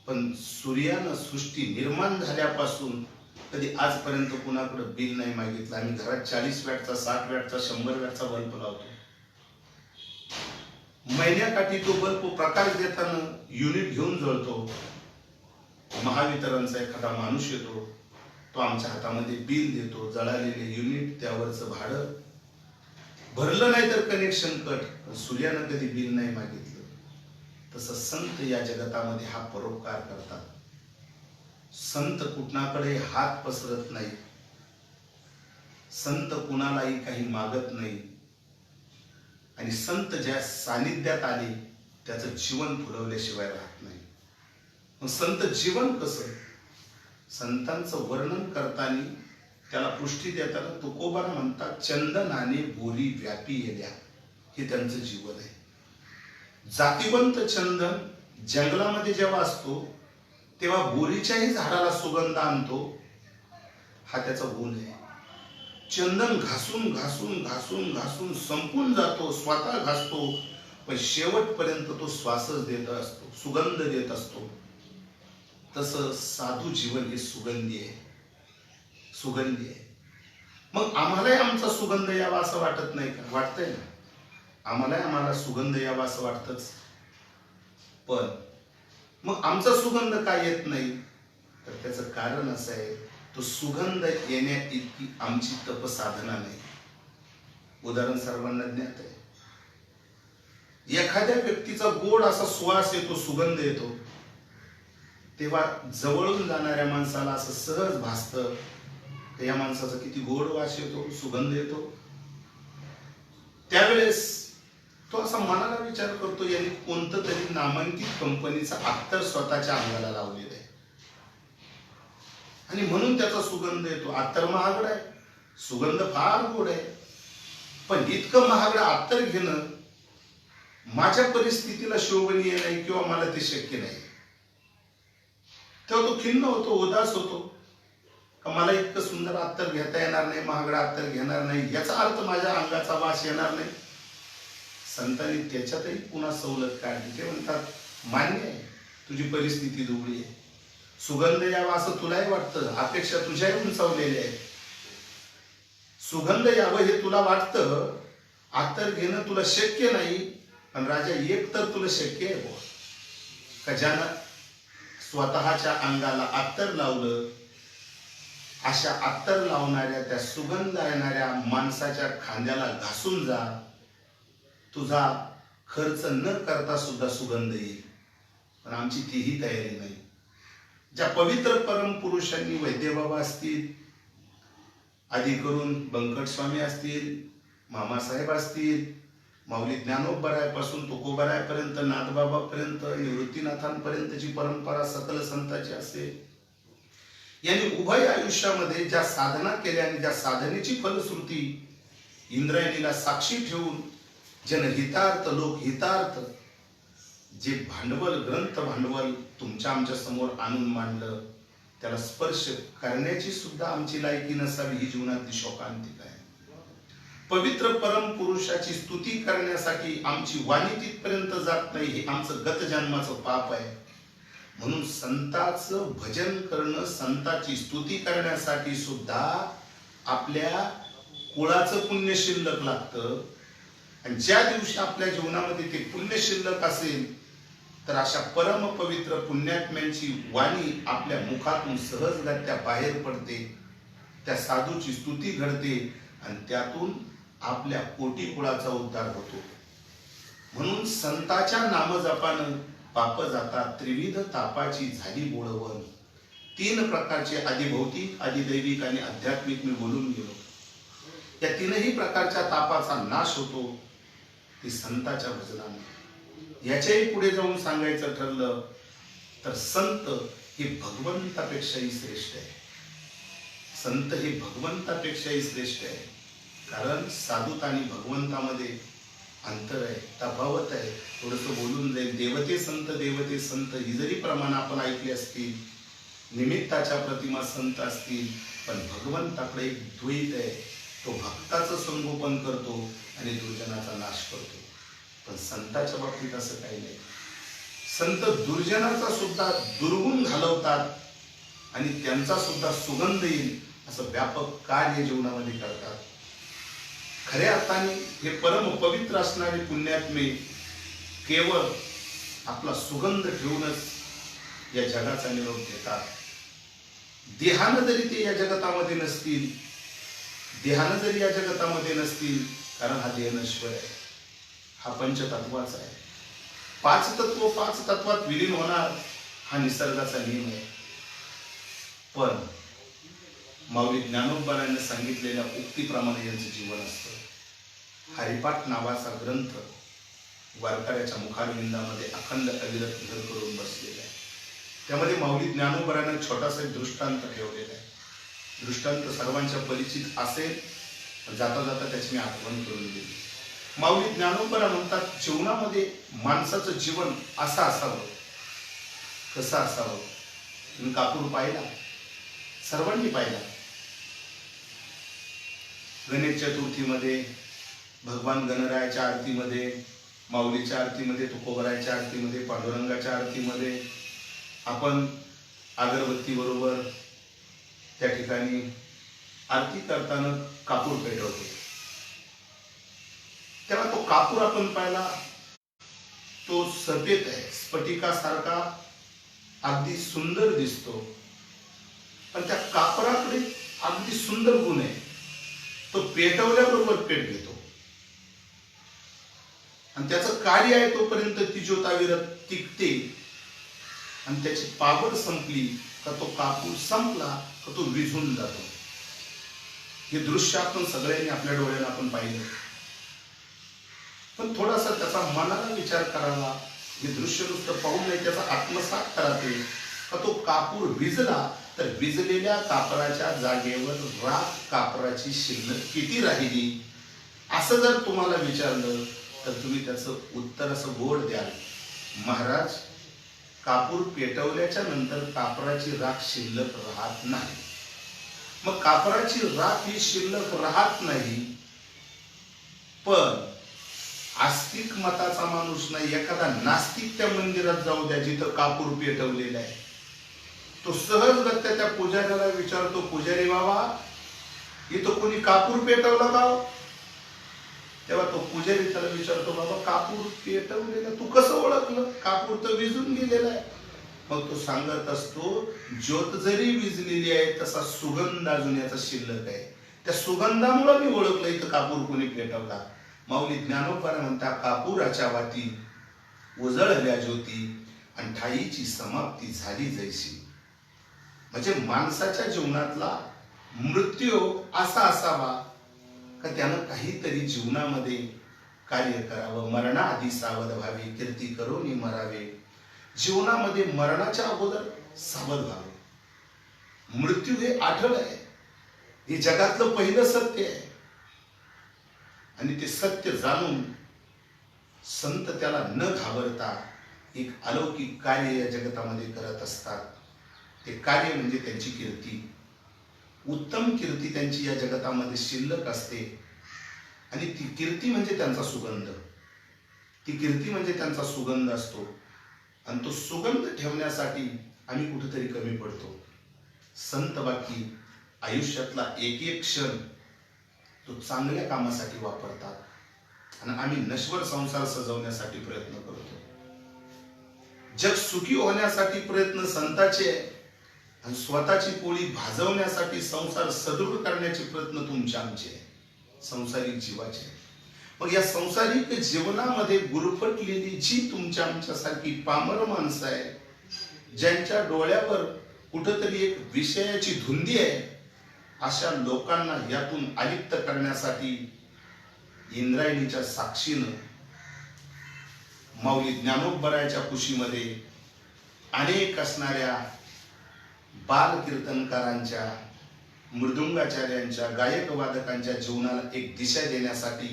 पण सूर्यानं सृष्टी निर्माण झाल्यापासून कधी आजपर्यंत कुणाकडे बिल नाही मागितलं. आम्ही घरात 40 वॅटचा, 60 वॅटचा, 100 वॅटचा बल्ब लावतो. महिन्याकाठी तो बल्ब प्रकाश देताना युनिट घेऊन जळतो. महावितरणचा एखादा माणूस येतो, तो आमच्या हातामध्ये बिल देतो, जळालेले युनिट, त्यावरचं भाडं भरलं नाही तर कनेक्शन कट. सूर्यानं कधी बिल नाही मागितलं. तसं संत या जगतामध्ये हा परोपकार करतात. संत कुणाकडे हात पसरत नाही, संत कुणालाही काही मागत नाही, आणि संत ज्या सानिध्यात आले त्याचं जीवन फुलवल्याशिवाय राहत नाही. मग संत जीवन कसं? संतांचं वर्णन करताना, त्याला पुष्टी देताना तुकोबा म्हणतात, चंदनाने बोरी व्यापी येल्या. हे त्यांचं जीवन आहे. जातिवंत चंदन जंगलामध्ये जेव्हा असतो तेव्हा बोरीच्याही झाडाला सुगंध आणतो, हा त्याचा गुण आहे. चंदन घासून घासून घासून घासून संपून जातो, स्वतः घासतो, पण शेवटपर्यंत तो श्वासच देत असतो, सुगंध देत असतो. तसं साधू जीवन हे सुगंधी आहे, सुगंधी आहे. मग आम्हालाही आमचा सुगंध यावा असं वाटत नाही का? वाटतंय ना, आम्हाला सुगंध यावा असं वाटतच. पण मग आमचा सुगंध काय येत नाही? तर त्याचं कारण असं आहे, तो सुगंध येण्या इतकी आमची तपसाधना नाही. उदाहरण सर्वांना ज्ञात आहे. एखाद्या व्यक्तीचा गोड असा सुवास येतो, सुगंध येतो, तेव्हा जवळून जाणाऱ्या माणसाला असं सहज भासतं, या माणसाचा किती गोड वास येतो, सुगंध येतो. त्यावेळेस तो असा मनाला विचार करतो, यांनी कोणतं तरी नामांकित कंपनीचा अत्तर स्वतःच्या अंगाला लावलेलं आहे आणि म्हणून त्याचा सुगंध येतो. अत्तर महागड आहे, सुगंध फार गोड आहे, पण इतकं महागडं अत्तर घेणं माझ्या परिस्थितीला शोभनीय नाही किंवा मला ते शक्य नाही. तेव्हा तो खिन्न होतो, उदास होतो, का मला इतकं सुंदर अत्तर घेता येणार नाही, महागडा अत्तर घेणार नाही, याचा अर्थ माझ्या अंगाचा वास येणार नाही. संतांनी त्याच्यातही पुन्हा सवलत काढली. ते म्हणतात, मान्य आहे तुझी परिस्थिती दुबळी आहे, सुगंध यावा असं तुलाही वाटतं, अपेक्षा तुझ्याही उंचावलेल्या आहे, सुगंध यावं हे तुला वाटतं, अत्तर घेणं तुला शक्य नाही, पण राजा एक तर तुला शक्य आहे बुवा, का ज्यानं स्वतःच्या अंगाला अत्तर लावलं, अशा अत्तर लावणाऱ्या, त्या सुगंध येणाऱ्या माणसाच्या खांद्याला घासून जा, तुझा खर्च न करता सुद्धा सुगंध येईल. पण आमची तीही तयारी नाही. ज्या पवित्र परमपुरुषांनी वैद्यबाबा असतील, आधी करून बंकट स्वामी असतील, मामासाहेब असतील, माऊली ज्ञानोबरायापासून तुकोबरायापर्यंत, नाथबाबापर्यंत, निवृत्तीनाथांपर्यंतची परंपरा सकल संतांची असेल, यांनी उभय आयुष्यामध्ये ज्या साधना केल्या आणि ज्या साधनेची फलश्रुती इंद्रायणीला साक्षी ठेवून जनहितार्थ लोकहितार्थ जे भांडवल, ग्रंथ भांडवल तुमच्या आमच्या समोर आणून मांडलं, त्याला स्पर्श करण्याची सुद्धा आमची लायकी नसावी, ही जीवनातली शोकांतिका आहे. पवित्र परम पुरुषाची स्तुती करण्यासाठी आमची वाणी तिथपर्यंत जात नाही, हे आमचं गत जन्माचं पाप आहे. म्हणून संताचं भजन करणं, संताची स्तुती करण्यासाठी सुद्धा आपल्या कुळाचं पुण्य शिल्लक लागतं. आणि ज्या दिवशी आपल्या जीवनामध्ये ते पुण्य शिल्लक असेल तर अशा परम पवित्र पुण्यात्म्यांची वाणी आपल्या मुखातून सहजगत्या बाहेर पडते. त्या साधूची स्तुती घडते आणि त्यातून आपल्या कोटी कुळाचा उद्धार होतो. म्हणून संताच्या नामजपानं पाप जातात, त्रिविध तापाची झाली बोळवण. 3 प्रकारचे आदिभौतिक, आदिदैविक आणि आध्यात्मिक मी बोलून गेलो. या 3ही प्रकारच्या तापाचा नाश होतो ती संताच्या भजनाने. याच्याही पुढे जाऊन सांगायचं ठरलं तर संत हे भगवंतापेक्षाही श्रेष्ठ आहे. संत हे भगवंतापेक्षाही श्रेष्ठ आहे. कारण साधूत आणि भगवंतामध्ये अंतर आहे, तफावत आहे. थोडंसं बोलून जाईल. देवते संत ही जरी प्रमाण आपण ऐकली असतील, निमित्ताच्या प्रतिमा संत असतील, पण भगवंताकडे एक द्वैत आहे. तो भक्ताचं संगोपन करतो आणि दुर्जनाचा नाश करतो. पण संताच्या बाबतीत असं काही नाही. संत दुर्जनाचा सुद्धा दुर्गुण घालवतात आणि त्यांचा सुद्धा सुगंध येईल असं व्यापक कार्य जीवनामध्ये करतात. खऱ्या अर्थाने हे परम पवित्र असणारे पुण्यात्मे केवळ आपला सुगंध ठेवूनच या जगाचा निरोप देतात. देहानं जरी ते या जगतामध्ये नसतील, कारण हा देह नश्वर आहे, हा पंचतत्वाचा आहे. 5 तत्व 5 तत्वात विलीन होणार हा निसर्गाचा नियम आहे. पण माऊली ज्ञानोबांनी सांगितलेल्या उक्तीप्रमाणे यांचं जीवन असतं. हरिपाठ नावाचा ग्रंथ वारकऱ्याच्या मुखारविंदामध्ये अखंड अविरत घर करून बसलेला आहे. त्यामध्ये माऊली ज्ञानोबांनी छोटासा दृष्टांत ठेवलेला आहे. दृष्टांत सर्वांच्या परिचित असेल, जाता जाता त्याची मी आठवण करून दिली. माऊली ज्ञानोबा म्हणतात, जीवनामध्ये माणसाचं जीवन असं असावं. कसं असावं? तुम्ही कापूर पाहिला, सर्वांनी पाहिला. गणेश चतुर्थीमध्ये, भगवान गणरायाच्या आरतीमध्ये, माऊलीच्या आरतीमध्ये, तुकोबरायच्या आरतीमध्ये, पांडुरंगाच्या आरतीमध्ये आपण अगरबत्ती बरोबर त्या ठिकाणी आरती करताना कापूर पेटवतो. तेव्हा तो कापूर आपण पाहिला, तो सफेद आहे, स्फटिकासारखा अगदी सुंदर दिसतो. पण त्या कापराकडे अगदी सुंदर गुण आहे. तो पेटवल्याबरोबर पेट घेतो आणि त्याचं कार्य आहे तोपर्यंत ती ज्योत अविरत टिकते. आणि त्याची पावर संपली का तो कापूर संपला का तो विझून जातो. हे दृश्य आपण सगळ्यांनी आपल्या डोळ्याला आपण पाहिलं. पण थोडासा त्याचा मनाला विचार करावा. हे दृश्य नुसतं पाहून नाही, त्याचा आत्मसात करावे. का तो कापूर विझला तर विझलेल्या कापराच्या जागेवर राख कापराची शिल्लक किती राहिली, असं जर तुम्हाला विचारलं तर तुम्ही त्याचं उत्तर असं गोड द्याल, महाराज, कापूर पेटवल्याच्या नंतर कापराची राख शिल्लक राहत नाही. मग कापराची राख ही शिल्लक राहत नाही. पण आस्तिक मताचा माणूस नाही, एखादा नास्तिक त्या मंदिरात जाऊ द्या जिथं कापूर पेटवलेला आहे, तो सहजगत्या त्या पुजाऱ्याला विचारतो, पुजारी बाबा, इथं कोणी कापूर पेटवला का? तेव्हा तो पुजारी त्याला विचारतो, बाबा कापूर पेटवलेला तू कसं ओळखलं? कापूर तर विझून गेलेला आहे. मग तो सांगत असतो, ज्योत जरी विझलेली आहे तसा सुगंध अजून याचा शिल्लक आहे. त्या सुगंधामुळे मी ओळखलं इथं कापूर कोणी पेटवला. माऊली ज्ञानोबा म्हणता, कापूराच्या वाती उजळल्या ज्योती आणि ठाईची समाप्ती झाली जैशी. म्हणजे माणसाच्या जीवनातला मृत्यू असा असावा का त्यानं काहीतरी जीवनामध्ये कार्य करावं. मरणाआधी सावध व्हावे, कीर्ती करून मरावे. जीवनामध्ये मरणाच्या अगोदर सावध व्हावे. मृत्यू हे आठवण आहे, हे जगातलं पहिलं सत्य आहे. आणि ते सत्य जाणून संत त्याला न घाबरता एक अलौकिक कार्य या जगतामध्ये करत असतात. ते कार्य म्हणजे त्यांची कीर्ती. उत्तम कीर्ती त्यांची या जगतामध्ये शिल्लक असते. आणि ती कीर्ती म्हणजे त्यांचा सुगंध. ती कीर्ती म्हणजे त्यांचा सुगंध असतो. आणि तो सुगंध ठेवण्यासाठी आम्ही कुठेतरी कमी पडतो. संत बाकी आयुष्यातला एक एक क्षण तो चांगल्या कामासाठी वापरतात आणि आम्ही नश्वर संसार सजवण्यासाठी प्रयत्न करतो. जग सुखी होण्यासाठी प्रयत्न संताचे आहे आणि स्वतःची पोळी भाजवण्यासाठी संसार सदृढ करण्याचे प्रयत्न तुमचे आमचे आहे, संसारिक जीवाचे. मग या संसारिक जीवनामध्ये गुरफटलेली जी तुमच्या आमच्यासारखी पामर माणसं आहे, ज्यांच्या डोळ्यावर कुठंतरी एक विषयाची धुंदी आहे, अशा लोकांना यातून अलिप्त करण्यासाठी इंद्रायणीच्या साक्षीनं माऊली ज्ञानोबरायाच्या कुशीमध्ये अनेक असणाऱ्या बाल कीर्तनकारांच्या, मृदुंगाचार्यांच्या, गायक वादकांच्या जीवनाला एक दिशा देण्यासाठी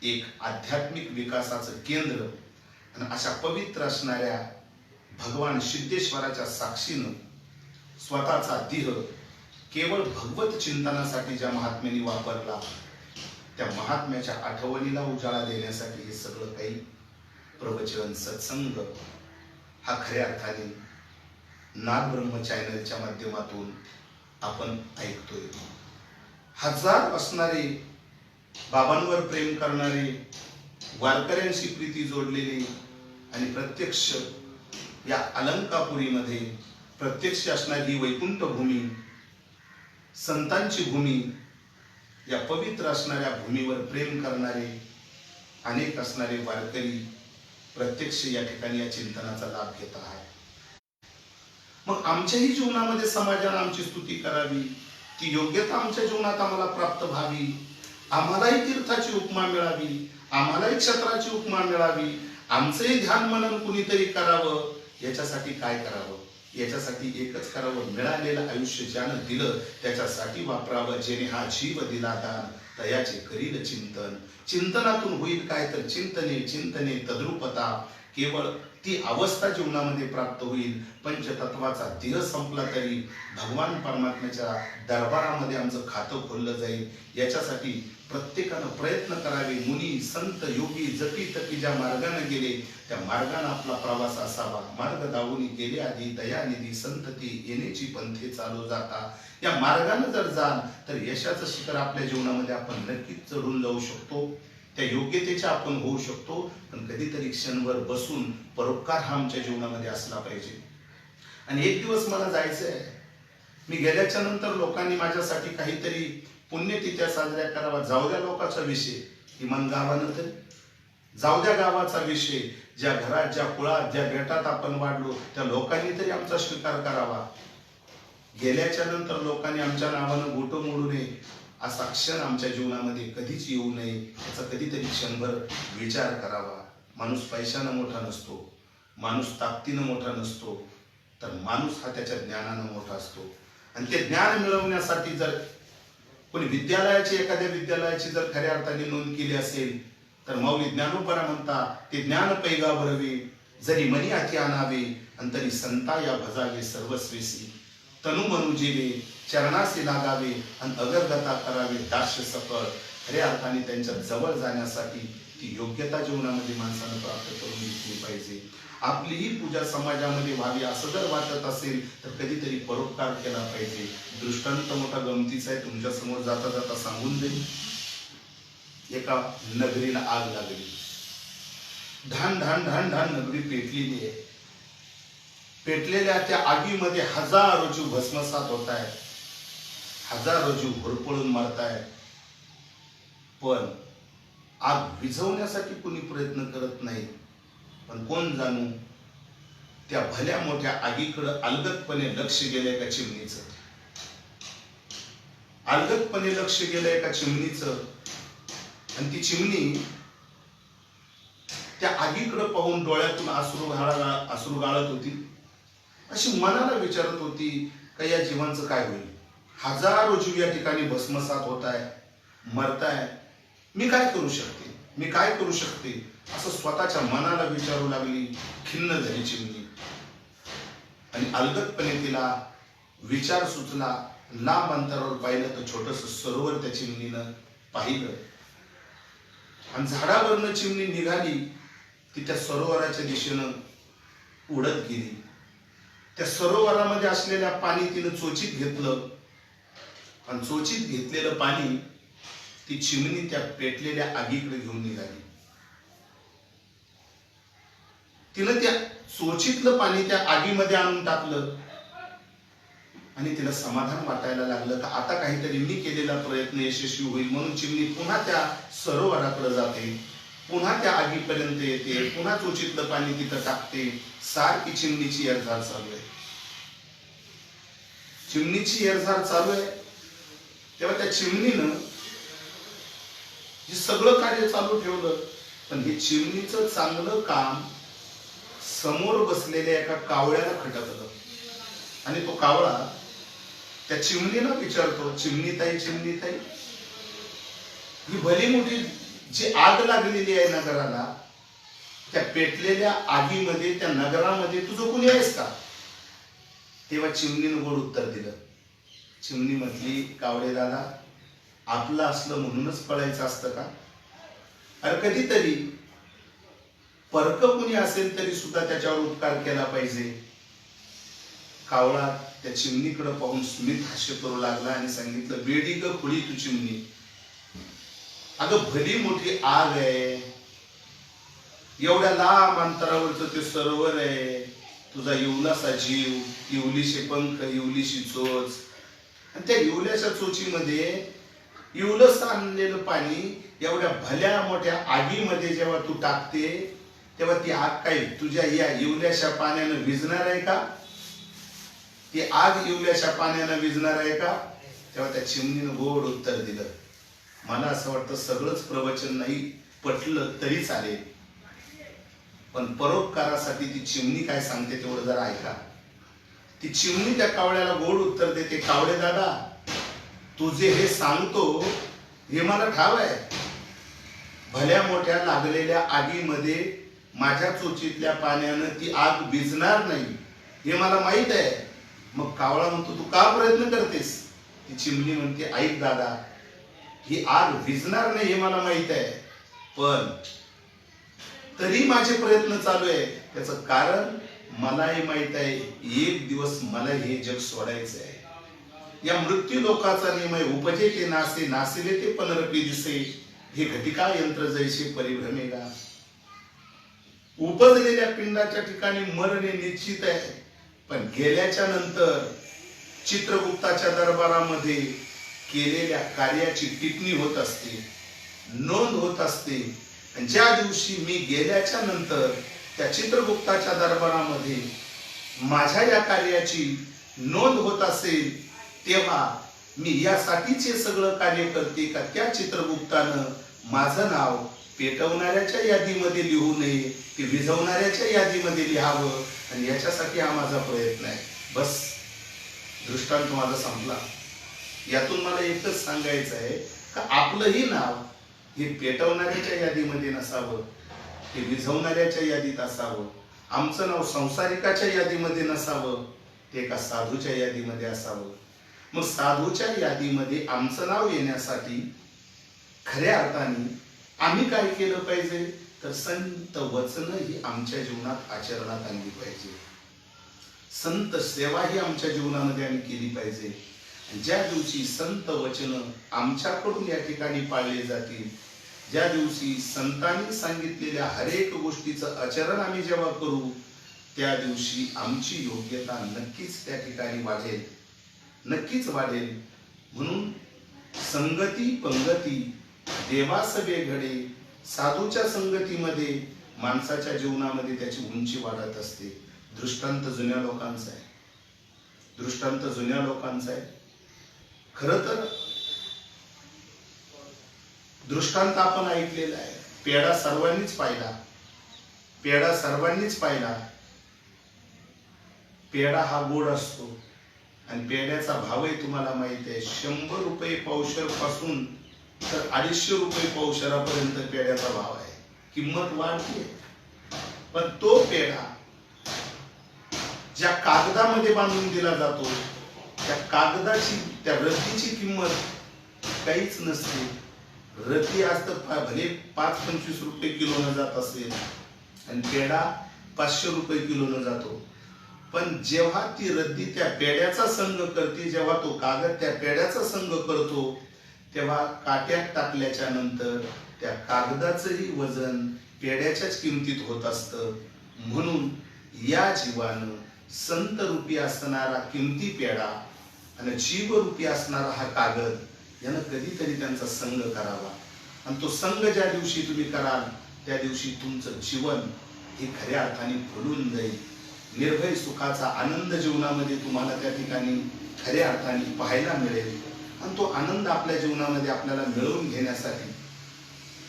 एक आध्यात्मिक विकासाचं केंद्र आणि अशा पवित्र असणाऱ्या भगवान सिद्धेश्वराच्या साक्षीनं स्वतःचा देह केवळ भगवत चिंतनासाठी ज्या महात्म्याने वापरला, त्या महात्म्याच्या आठवणीला उजाळा देण्यासाठी हे सगळं काही प्रवचन सत्संग हा खऱ्या अर्थाने नागब्रह्म चॅनलच्या माध्यमातून आपण ऐकतोय. हजार असणारे बाबांवर प्रेम करणारे, वारकऱ्यांशी प्रीती जोडलेले आणि प्रत्यक्ष या अलंकापुरीमध्ये प्रत्यक्ष असणारी ही वैकुंठ भूमी, संतांची भूमी, या पवित्र असणाऱ्या भूमीवर प्रेम करणारे अनेक असणारे वारकरी प्रत्यक्ष या ठिकाणी या चिंतनाचा लाभ घेत आहेत. मग आमच्याही जीवनामध्ये समाजाने आमची स्तुती करावी, ती योग्यता आमच्या जीवनात आम्हाला प्राप्त व्हावी, आम्हालाही तीर्थाची उपमा मिळावी, आम्हालाही क्षत्राची उपमा मिळावी, आमचंही ध्यान मनन कुणीतरी करावं. याच्यासाठी काय करावं? याच्यासाठी एकच करावं, मिळालेलं आयुष्य ज्यानं दिलं त्याच्यासाठी वापरावं. जेणे हा जीव दिला दान, तयाचे करील चिंतन. चिंतनातून होईल काय तर चिंतने चिंतने तद्रुपता. केवळ ती अवस्था जीवनामध्ये प्राप्त होईल. पंचतत्वाचा देह संपला तरी भगवान परमात्म्याच्या दरबारामध्ये आमचं खातं खोललं जाईल. याच्यासाठी प्रत्येकानं प्रयत्न करावे. मुनी संत योगी जपी तपी ज्या मार्गाने गेले त्या मार्गाने आपला प्रवास असावा. मार्ग दावून गेले आधी दयानिधी संतती येण्याची पंथे चालू जाता. या मार्गाने जर जाल तर यशाचं शिखर आपल्या जीवनामध्ये आपण नक्कीच चढून जाऊ शकतो. त्या योग्यतेच्या आपण होऊ शकतो. पण कधीतरी क्षणभर बसून परोपकार हा आमच्या जीवनामध्ये असला पाहिजे. आणि एक दिवस मला जायचं आहे. मी गेल्याच्या नंतर लोकांनी माझ्यासाठी काहीतरी पुण्यतिथ्या साजऱ्या करावा. जाऊ द्या लोकांचा विषय, किमान गावानं तरी जाऊ द्या गावाचा विषय. ज्या घरात, ज्या कुळात, ज्या बेटात आपण वाढलो त्या लोकांनी तरी आमचा स्वीकार करावा. गेल्याच्या नंतर लोकांनी आमच्या नावानं गोटं मोडू नये असा क्षण आमच्या जीवनामध्ये कधीच येऊ नये. याचा कधीतरी क्षणभर विचार करावा. माणूस पैशानं मोठा नसतो, माणूस ताकदीनं मोठा नसतो, तर माणूस हा त्याच्या ज्ञानानं मोठा असतो. आणि ते ज्ञान मिळवण्यासाठी जर कोणी एखाद्या विद्यालयाची जर खऱ्या अर्थाने नोंद केली असेल तर माऊली ज्ञानोबरा म्हणता, ते ज्ञान पैगा भरवे जरी मनी हाती आणावे, अंतरी संता या भजावे सर्वस्वेसी. तनु मनु जीवे चरणासी लागावे आणि अगरगता करावे दास्य सकळ. खऱ्या अर्थाने त्यांच्या जवळ जाण्यासाठी ती योग्यता जीवनामध्ये माणसानं प्राप्त करून घेतली पाहिजे. आपलीही पूजा समाजामध्ये व्हावी असं जर वाटत असेल तर कधीतरी परोपकार केला पाहिजे. दृष्टांत मोठा गमतीचा आहे, तुमच्या समोर जाता जाता सांगून देईल. एका नगरीला आग लागली. ढान ढान ढान ढान नगरी पेटलेली आहे. पेटलेल्या त्या आगीमध्ये हजारो जीव भस्मसात होत आहेत, हजारो जीव होरपळून मारतायत. पण आग विझवण्यासाठी कोणी प्रयत्न करत नाही. पण कोण जाणू त्या भल्या मोठ्या आगीकडे अलगदपणे लक्ष गेलं एका चिमणीचं. अलगदपणे लक्ष गेलं एका चिमणीचं. आणि ती चिमणी त्या आगीकडे पाहून डोळ्यातून अश्रू गाळत होती. अशी मनाला विचारत होती का या जीवांचं काय होईल. हजारो जीव या ठिकाणी भस्मसात होत आहे, मरताय. मी काय करू शकते, मी काय करू शकते असं स्वतःच्या मनाला विचारू लागली. खिन्न झाली चिमणी. आणि अलगदपणे तिला विचार सुचला. लांब अंतरावर पाहिलं तर छोटस सरोवर त्या चिमणीनं पाहिलं. आणि झाडावरनं चिमणी निघाली ती त्या सरोवराच्या दिशेनं उडत गेली. त्या सरोवरामध्ये असलेल्या पाणी तिनं चोचीत घेतलं. आणि चोचीत घेतलेलं पाणी ती चिमणी त्या पेटलेल्या आगीकडे घेऊन निघाली. तिनं त्या चोचीतलं पाणी त्या आगीमध्ये आणून टाकलं आणि तिला समाधान वाटायला लागलं का आता काहीतरी मी केलेला प्रयत्न यशस्वी होईल. म्हणून चिमणी पुन्हा त्या सरोवराकडे जाते, पुन्हा त्या आगीपर्यंत येते, पुन्हा चोचीतलं पाणी तिथं टाकते. सारखी चिमणीची हेरझार चालू आहे. चिमणीची हेरझार चालू आहे तेव्हा त्या चिमणीनं हे सगळं कार्य चालू ठेवलं. पण हे चिमणीचं चांगलं काम समोर बसलेल्या एका कावळ्याला खटकलं आणि तो कावळा त्या चिमणीला विचारतो, चिमणीताई चिमणीताई, ही भली मोठी जी आग लागलेली आहे नगराला, त्या पेटलेल्या आगीमध्ये त्या नगरामध्ये तुझं कुणी आहेस का? तेव्हा चिमणीनं गोड उत्तर दिलं. चिमणी म्हटली, कावळे दादा, आपलं असलं म्हणूनच पळायचं असतं का? अरे कधीतरी परक कुणी असेल तरी सुद्धा त्याच्यावर उपकार केला पाहिजे. कावळा त्या चिमणीकडे पाहून स्मित हास्य करू लागला आणि सांगितलं, बेडी ग खुळी तू चिमणी, अगं भली मोठी आग आहे, एवढ्या लांब अंतरावरचं ते सरोवर आहे, तुझा इवलासा जीव, इवलीशी पंख, इवलीशी चोच, आणि त्या इवल्याच्या चोचीमध्ये इवलस आणलेलं पाणी एवढ्या भल्या मोठ्या आगीमध्ये जेव्हा तू टाकते तेव्हा ती आग काय तुझ्या या इवल्याच्या पाण्यानं विझणार आहे का? ती आग इवल्याच्या पाण्यानं विझणार आहे का? तेव्हा त्या चिमणीनं गोड उत्तर दिलं, मला असं वाटतं सगळंच प्रवचन नाही पटलं तरी चालेल, पण परोपकारासाठी ती चिमणी काय सांगते तेवढं जरा ऐका. ती चिमणी त्या कावळ्याला गोड उत्तर देते, कावळे दादा, तुझे हे सांगतो हे मला ठाव आहे, भल्या मोठ्या लागलेल्या आगीमध्ये माझ्या चोचीतल्या पाण्यानं ती आग विझणार नाही हे मला माहित आहे. मग कावळा म्हणतो, तू का प्रयत्न करतेस? ती चिमणी म्हणते, ऐक दादा, ही आग विझणार नाही हे मला माहित आहे, पण तरी माझे प्रयत्न चालू आहे. त्याचं कारण मलाही माहित आहे, एक दिवस मला हे जग सोडायचं आहे. या मृत्यू लोकाचा नियम आहे, उपजे ते नासे, नासिले ते पुनरपी दिसे, हे घटिका यंत्र जैसे परिभ्रमेगा. उपजलेल्या पिंडाच्या ठिकाणी मरणे निश्चित आहे, पण गेल्याच्या नंतर चित्रगुप्ताच्या दरबारामध्ये केलेल्या कार्याची टिप्पणी होत असते, नोंद होत असते. आणि ज्या दिवशी मी गेल्याच्या नंतर त्या चित्रगुप्ताच्या दरबारामध्ये माझ्या या कार्याची नोंद होत असेल तेव्हा मी यासाठीच हे सगळं कार्य करते का त्या चित्रगुप्तानं माझं नाव पेटवणाऱ्याच्या यादीमध्ये लिहू नये, ते विझवणाऱ्याच्या यादीमध्ये लिहावं, आणि याच्यासाठी हा माझा प्रयत्न आहे. बस, दृष्टांत माझा संपला. यातून मला एकच सांगायचं आहे का आपलंही नाव हे पेटवणाऱ्याच्या यादीमध्ये नसावं, ते विझवणाऱ्याच्या यादीत असावं. आमचं नाव संसारिकाच्या यादीमध्ये नसावं, ते एका साधूच्या यादीमध्ये असावं. मग साधूच्या यादीमध्ये आमचं नाव येण्यासाठी खऱ्या अर्थाने आम्ही काय केलं पाहिजे तर संत वचन ही आमच्या जीवनात आचरणात आणली पाहिजे. संत सेवा ही आमच्या जीवनामध्ये आम्ही केली पाहिजे. ज्या दिवशी संत वचन आमच्याकडून या ठिकाणी पाळले जातील, ज्या दिवशी संतांनी सांगितलेल्या हरेक गोष्टीचं आचरण आम्ही जेव्हा करू, त्या दिवशी आमची योग्यता नक्कीच त्या ठिकाणी वाढेल, नक्कीच वाढेल. म्हणून संगती पंगती देवासवे घडे, साधूच्या संगतीमध्ये माणसाच्या जीवनामध्ये त्याची उंची वाढत असते. दृष्टांत जुन्या लोकांचा आहे, दृष्टांत जुन्या लोकांचा आहे. खरं तर दृष्टांत आपण ऐकलेला आहे, पेढा सर्वांनीच पाहिला, पेढा सर्वांनीच पाहिला. पेढा हा गोड असतो आणि पेढ्याचा भावही तुम्हाला माहिती आहे. 100 रुपये पावशेर पासून तर 250 रुपये पावशेरापर्यंत पेढ्याचा भाव आहे. किंमत वाढते, पण तो पेढा ज्या कागदामध्ये बांधून दिला जातो त्या कागदाची, त्या रतीची किंमत काहीच नसते. रती आज तर भले 5-25 रुपये किलोनं जात असेल आणि पेढा 500 रुपये किलोनं जातो, पण जेव्हा ती रद्दी त्या पेढ्याचा संग करते, जेव्हा तो कागद त्या पेढ्याचा संग करतो, तेव्हा काट्यात टाकल्याच्या नंतर त्या कागदाचंही वजन पेड्याच्याच किमतीत होत असतं. म्हणून या जीवानं संत रूपी असणारा किमती पेडा आणि जीवरूपी असणारा हा कागद यानं कधीतरी त्यांचा संग करावा. आणि तो संग ज्या दिवशी तुम्ही कराल त्या दिवशी तुमचं जीवन हे खऱ्या अर्थाने फुलून जाईल. निर्भय सुखाचा आनंद जीवनामध्ये तुम्हाला त्या ठिकाणी खऱ्या अर्थाने पाहायला मिळेल. आणि तो आनंद आपल्या जीवनामध्ये आपल्याला मिळवून घेण्यासाठी,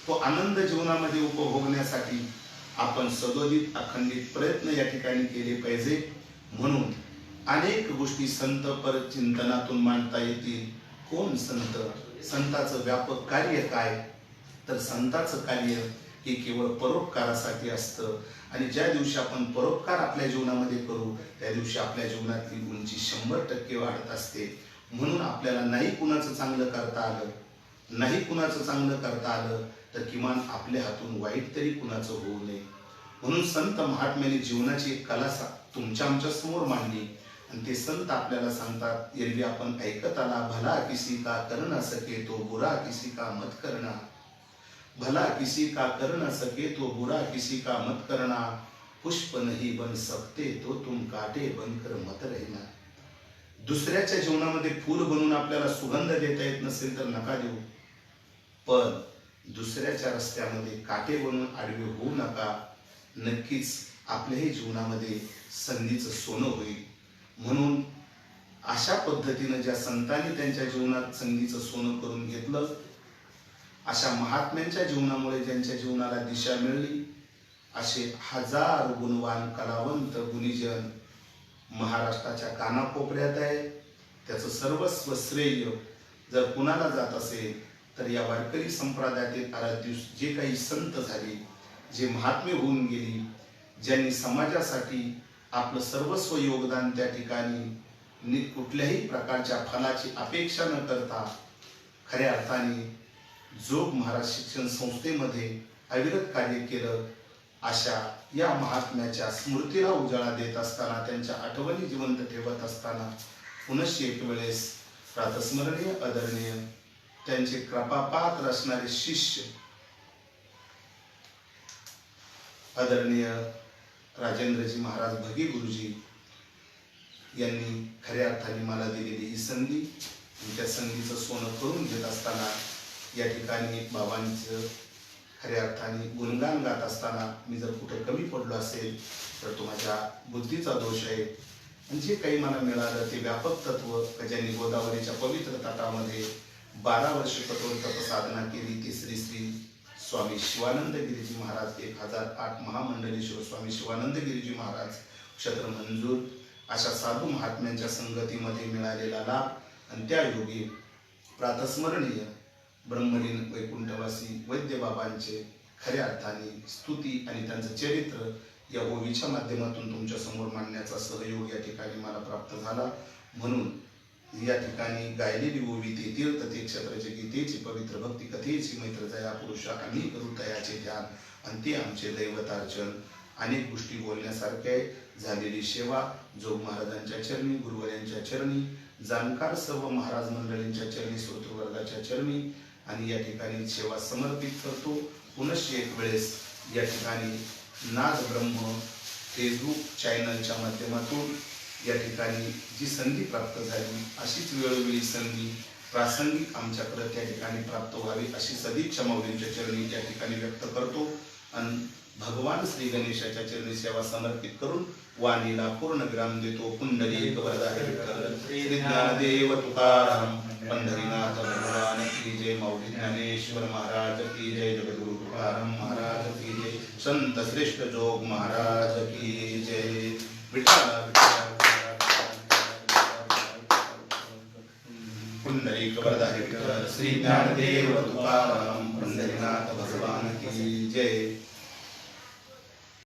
तो आनंद जीवनामध्ये उपभोगण्यासाठी आपण सदोदित अखंडित प्रयत्न या ठिकाणी केले पाहिजे. म्हणून अनेक गोष्टी संत परचिंतनातून मांडता येतील. कोण संत? संताचं व्यापक कार्य काय? तर संताचं कार्य हे केवळ परोपकारासाठी असतं. आणि ज्या दिवशी आपण परोपकार आपल्या जीवनामध्ये करू त्या दिवशी आपल्या जीवनातली उंची 100% वाढत असते. म्हणून आपल्याला नाही कुणाचं चांगलं करता आलं, नाही कुणाचं चांगलं करता आलं तर किमान आपल्या हातून वाईट तरी कुणाचं होऊ नये. म्हणून संत महात्म्याने जीवनाची एक कला तुमच्या आमच्या समोर मांडली. आणि ते संत आपल्याला सांगतात, एरवी आपण ऐकत आला, भला किसी का कर न सके तो बुरा किसी का मत करना. भला किसी का कर न सके तो बुरा किसी का मत करना. पुष्प नहीं बन सकते तो तुम काटे बनकर मत रहना. दुसऱ्याच्या जीवनामध्ये फूल बनून आपल्याला सुगंध देता येत नसेल तर नका देऊ, पण दुसऱ्याच्या रस्त्यामध्ये काटे बनून आडवे होऊ नका. नक्कीच आपल्याही जीवनामध्ये संधीचं सोनं होईल. म्हणून अशा पद्धतीनं ज्या संतांनी त्यांच्या जीवनात संधीचं सोनं करून घेतलं, अशा महात्म्यांच्या जीवनामुळे ज्यांच्या जीवनाला दिशा मिळली, असे हजार गुणवान कलावंत गुणीजन महाराष्ट्राच्या कानाकोपऱ्यात आहे. त्याचं सर्वस्व श्रेय जर कुणाला जात असेल तर या वारकरी संप्रदायातील आराध्य जे काही संत झाले, जे महात्मे होऊन गेली, ज्यांनी समाजासाठी आपलं सर्वस्व योगदान त्या ठिकाणी कुठल्याही प्रकारच्या फलाची अपेक्षा न करता खऱ्या अर्थाने जोग महाराज शिक्षण संस्थेमध्ये अविरत कार्य केलं, अशा या महात्म्याच्या स्मृतीला उजाळा देत असताना, त्यांच्या आठवणी जिवंत ठेवत असताना पुनश्च एक वेळेस प्रातस्मरणीय आदरणीय त्यांचे कृपापात्र असणारे शिष्य आदरणीय राजेंद्रजी महाराज भगी गुरुजी यांनी खऱ्या अर्थाने मला दिलेली ही संधी, त्या संधीचं सोनं करून घेत असताना या ठिकाणी बाबांचं खऱ्या अर्थाने गुणगान गात असताना मी जर कुठे कमी पडलो असेल तर तो माझ्या बुद्धीचा दोष आहे. आणि जे काही मला मिळालं ते व्यापक तत्व, ज्यांनी गोदावरीच्या पवित्र तटामध्ये 12 वर्ष कठोर तपसाधना केली, ते श्री श्री स्वामी शिवानंद गिरीजी महाराज, 1008 महामंडलेश्वर स्वामी शिवानंद गिरीजी महाराज, क्षत्र मंजूर, अशा साधू महात्म्यांच्या संगतीमध्ये मिळालेला लाभ आणि त्या योगी प्रातस्मरणीय ब्रह्मलीन वैकुंठवासी वैद्य बाबांचे खऱ्या अर्थाने स्तुती आणि त्यांचं चरित्र या ओवीच्या माध्यमातून तुमच्या समोर मांडण्याचा सहयोग या ठिकाणी मला प्राप्त झाला. म्हणून या ठिकाणी गायलेली ओवी ते तीर्थ ते क्षत्राचे गीतेची पवित्र भक्ती कथेची मैत्र जया पुरुषा आम्ही करू तयाचे ध्यान आणि ते आमचे दैवतार्चन. अनेक गोष्टी बोलण्यासारख्या झालेली सेवा जोग महाराजांच्या चरणी, गुरुवर्यांच्या चरणी, जाणकार सर्व महाराज मंडळींच्या चरणी, श्रोतृवर्गाच्या चरणी आणि या ठिकाणी सेवा समर्पित करतो. पुनश्च एक वेळेस या ठिकाणी नाद ब्रह्म फेसबुक चॅनलच्या माध्यमातून या ठिकाणी जी संधी प्राप्त झाली, अशीच वेळोवेळी संधी प्रासंगिक आमच्याकडे त्या ठिकाणी प्राप्त व्हावी अशी सदिच्छा माऊलींच्या चरणी त्या ठिकाणी व्यक्त करतो. आणि भगवान श्री गणेशाच्या चरणी सेवा समर्पित करून वाणीला पूर्ण विराम देतो. पुंडलिक वरदा विठ्ठल, श्री ज्ञानदेव तुकाराम, पंढरीनाथ भगवान की जय, माऊली ज्ञानेश्वर महाराज की जय, जगद्गुरु तुकाराम महाराज की जय, संत श्रेष्ठ जोग महाराज की जय. विठ्ठला पुंडलिक वरदा विठ्ठल, श्री ज्ञानदेव तुकाराम, पंढरीनाथ भगवान की जय.